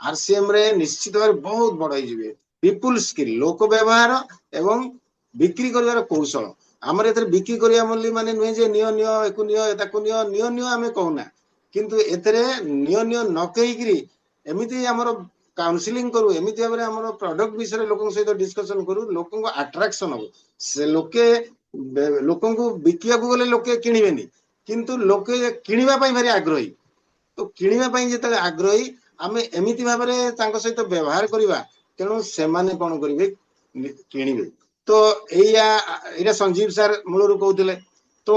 आरसीएम रे निश्चित भाव बहुत बड़ हो जिवे पीपल स्किल लोक व्यवहार एवं बिक्री करिवार कौशल हमर एतर बिक्री करिया मोली माने नुहे जे नियो एकु नियो ताकु नियो आमे कहूना କିନ୍ତୁ ଏଥିରେ ନିୟ ନିୟ ନ କହିକିରି ଏମିତି ଆମର କାଉନସିଲିଂ କରୁ, ଏମିତି ଭାବରେ ଆମର ପ୍ରଡକ୍ଟ ବିଷୟରେ ଲୋକଙ୍କ ସହିତ ଡିସ୍କସନ କରୁ, ଲୋକଙ୍କ ଆଟ୍ରାକ୍ସନ ହବ। ସେ ଲୋକଙ୍କୁ ବିକିବାକୁ ଗଲେ ଲୋକେ କିଣିବେନି, କିନ୍ତୁ ଲୋକେ କିଣିବା ପାଇଁ ଭାରି ଆଗ୍ରହୀ। ତ କିଣିବା ପାଇଁ ଯେତେବେଳେ ଆଗ୍ରହୀ ଆମେ ଏମିତି ଭାବରେ ତାଙ୍କ ସହିତ ବ୍ୟବହାର କରିବା, ତେଣୁ ସେମାନେ କଣ କରିବେ, କିଣିବେ। ତ ଏଇଟା ସଞ୍ଜୀବ ସାର୍ ମୂଳରୁ କହୁଥିଲେ। ତ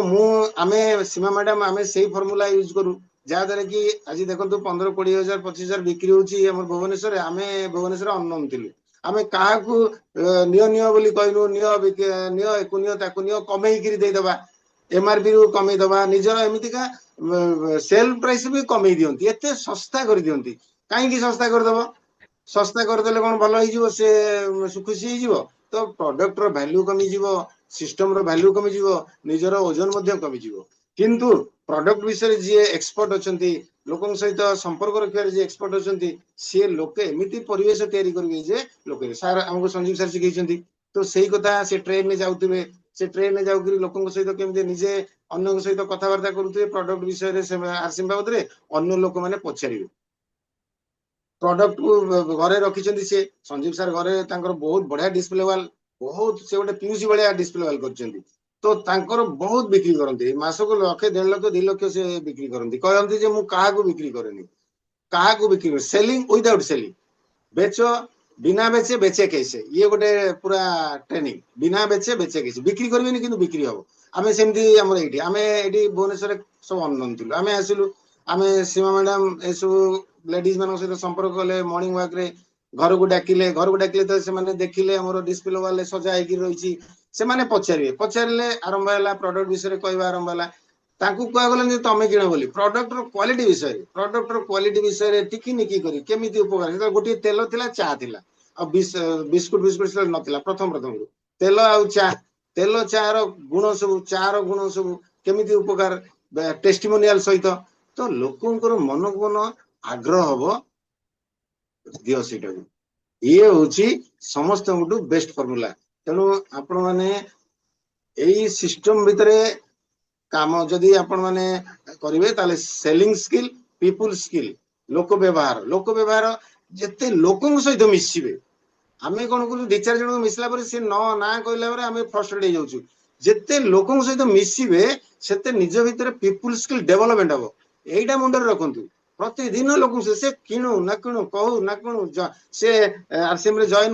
ଆମେ ସୀମା ମ୍ୟାଡାମ ଆମେ ସେଇ ଫର୍ମୁଲା ୟୁଜ କରୁ, ଯାହାଦ୍ୱାରା କି ଆଜି ଦେଖନ୍ତୁ 15-20 ହଜାର 25 ହଜାର ବିକ୍ରି ହଉଛି ଆମର ଭୁବନେଶ୍ୱରରେ। ଆମେ ଭୁବନେଶ୍ୱରରେ ଅନନୋନ୍ ଥିଲୁ, ଆମେ କାହାକୁ ନିଅ ବୋଲି କହିଲୁ, ନିଅ ଏକୁ ନିଅ ତାକୁ ନିଅ, କମେଇକିରି ଦେଇଦବା, MRP ରୁ କମେଇଦବା, ନିଜର ଏମିତିକା ସେଲ ପ୍ରାଇସ୍ ବି କମେଇ ଦିଅନ୍ତି, ଏତେ ଶସ୍ତା କରିଦିଅନ୍ତି। କାହିଁକି ଶସ୍ତା କରିଦବ? ଶସ୍ତା କରିଦେଲେ କଣ ଭଲ ହେଇଯିବ, ସେ ଖୁସି ହେଇଯିବ? ତ ପ୍ରଡକ୍ଟର ଭ୍ୟାଲ୍ୟୁ କମିଯିବ, ସିଷ୍ଟମର ଭ୍ୟାଲ୍ୟୁ କମିଯିବ, ନିଜର ଓଜନ ମଧ୍ୟ କମିଯିବ। କିନ୍ତୁ ପ୍ରଡକ୍ଟ ବିଷୟରେ ଯିଏ ଏକ୍ସପର୍ଟ ଅଛନ୍ତି, ଲୋକଙ୍କ ସହିତ ସମ୍ପର୍କ ରଖିବାରେ ଯିଏ ଏକ୍ସପର୍ଟ ଅଛନ୍ତି, ସିଏ ଲୋକେ ଏମିତି ପରିବେଶ ତିଆରି କରିବେ ଯେ ଲୋକେ ସାର୍ ଆମକୁ ସଞ୍ଜୀବ ସାର୍ ଶିଖେଇଛନ୍ତି। ତ ସେଇ କଥା ସେ ଟ୍ରେନରେ ଯାଉଥିବେ, ସେ ଟ୍ରେନରେ ଯାଉକରି ଲୋକଙ୍କ ସହିତ କେମିତି ନିଜେ ଅନ୍ୟଙ୍କ ସହିତ କଥାବାର୍ତ୍ତା କରୁଥିବେ ପ୍ରଡକ୍ଟ ବିଷୟରେ, ଆରସିଏମ ବାବଦରେ ଅନ୍ୟ ଲୋକମାନେ ପଚାରିବେ। ପ୍ରଡକ୍ଟକୁ ଘରେ ରଖିଛନ୍ତି ସେ ସଞ୍ଜୀବ ସାର୍ ଘରେ, ତାଙ୍କର ବହୁତ ବଢିଆ ଡିସପ୍ଲେ ୱାଲ, ବହୁତ ସେ ଗୋଟେ ପିୟୁଷ ଭଳିଆ ଡିସପ୍ଲେ ୱାଲ କରିଛନ୍ତି। ତ ତାଙ୍କର ବହୁତ ବିକ୍ରି କରନ୍ତି, ମାସକୁ 1,00,000, 1.5 ଲକ୍ଷ 2 ଲକ୍ଷ ସେ ବିକ୍ରି କରନ୍ତି। କହନ୍ତି ଯେ ମୁଁ କାହାକୁ ବିକ୍ରି କରେନି, କାହାକୁ ବିକ୍ରି କରେ, ସେଲିଂ ୱିଦାଉଟ୍ ସେଲିଂ। ବେଚ ବିନା ବେଚେ ବେଚେ କେସେ, ଇଏ ଗୋଟେ ପୁରା ଟ୍ରେନିଂ। ବିନା ବେଚେ ବେଚେ କେସେ, ବିକ୍ରି କରିବେନି କିନ୍ତୁ ବିକ୍ରି ହବ। ଆମେ ସେମିତି ଆମର ଆମେ ଏଠି ଭୁବନେଶ୍ୱରରେ ସବୁ ଅନନୋନ୍ ଥିଲୁ। ଆମେ ଆସିଲୁ, ଆମେ ସୀମା ମ୍ୟାଡାମ ଏସବୁ ଲେଡିଜ ମାନଙ୍କ ସହିତ ସମ୍ପର୍କ କଲେ, ମର୍ଣ୍ଣିଂ ୱାକ୍ ରେ ଘରକୁ ଡାକିଲେ ତ ସେମାନେ ଦେଖିଲେ ଆମର ଡିସପ୍ଲେ ୱାଲରେ ସଜା ହେଇକି ରହିଛି। ସେମାନେ ପଚାରିଲେ ଆରମ୍ଭ ହେଲା, ପ୍ରଡକ୍ଟ ବିଷୟରେ କହିବା ଆରମ୍ଭ ହେଲା। ତାଙ୍କୁ କୁହାଗଲା ଯେ ତମେ କିଣ ବୋଲି, ପ୍ରଡକ୍ଟର କ୍ୱାଲିଟି ବିଷୟରେ ଟିକି ନିକି କରି କେମିତି ଉପକାର। ଗୋଟିଏ ତେଲ ଥିଲା, ଚା ଥିଲା, ଆଉ ବିସ୍କୁଟ ନଥିଲା। ପ୍ରଥମରୁ ତେଲ ଆଉ ଚା, ତେଲ ଚା ର ଗୁଣ ସବୁ, ଚା ର ଗୁଣ ସବୁ କେମିତି ଉପକାର, ଟେଷ୍ଟିମୋନିଆଲ ସହିତ। ତ ଲୋକଙ୍କର ମନକୁ ମନ ଆଗ୍ରହ ହବ, ଦିଅ ସେଇଟାକୁ। ଇଏ ହଉଛି ସମସ୍ତଙ୍କଠୁ ବେଷ୍ଟ ଫର୍ମୁଲା। ତେଣୁ ଆପଣ ମାନେ ଏଇ ସିଷ୍ଟମ ଭିତରେ କାମ ଯଦି ଆପଣ ମାନେ କରିବେ, ତାହେଲେ ସେଲିଂ ସ୍କିଲ, ପିପୁଲ ସ୍କିଲ, ଲୋକ ବ୍ୟବହାର ଯେତେ ଲୋକଙ୍କ ସହିତ ମିଶିବେ। ଆମେ କଣ କରୁଛୁ, 2-4 ଜଣଙ୍କୁ ମିଶିଲା ପରେ ସେ ନା କହିଲା ପରେ ଆମେ ଫ୍ରଷ୍ଟ୍ରେଟ ହେଇଯାଉଛୁ। ଯେତେ ଲୋକଙ୍କ ସହିତ ମିଶିବେ ସେତେ ନିଜ ଭିତରେ ପିପୁଲ ସ୍କିଲ ଡେଭଲପମେଣ୍ଟ ହବ। ଏଇଟା ମୁଣ୍ଡରେ ରଖନ୍ତୁ। ପ୍ରତିଦିନ ଲୋକଙ୍କୁ ସେ କିଣୁ ନା କିଣୁ, କହୁ ନା କିଣୁ, ସେ ଆରସିଏମ ରେ ଜଏନ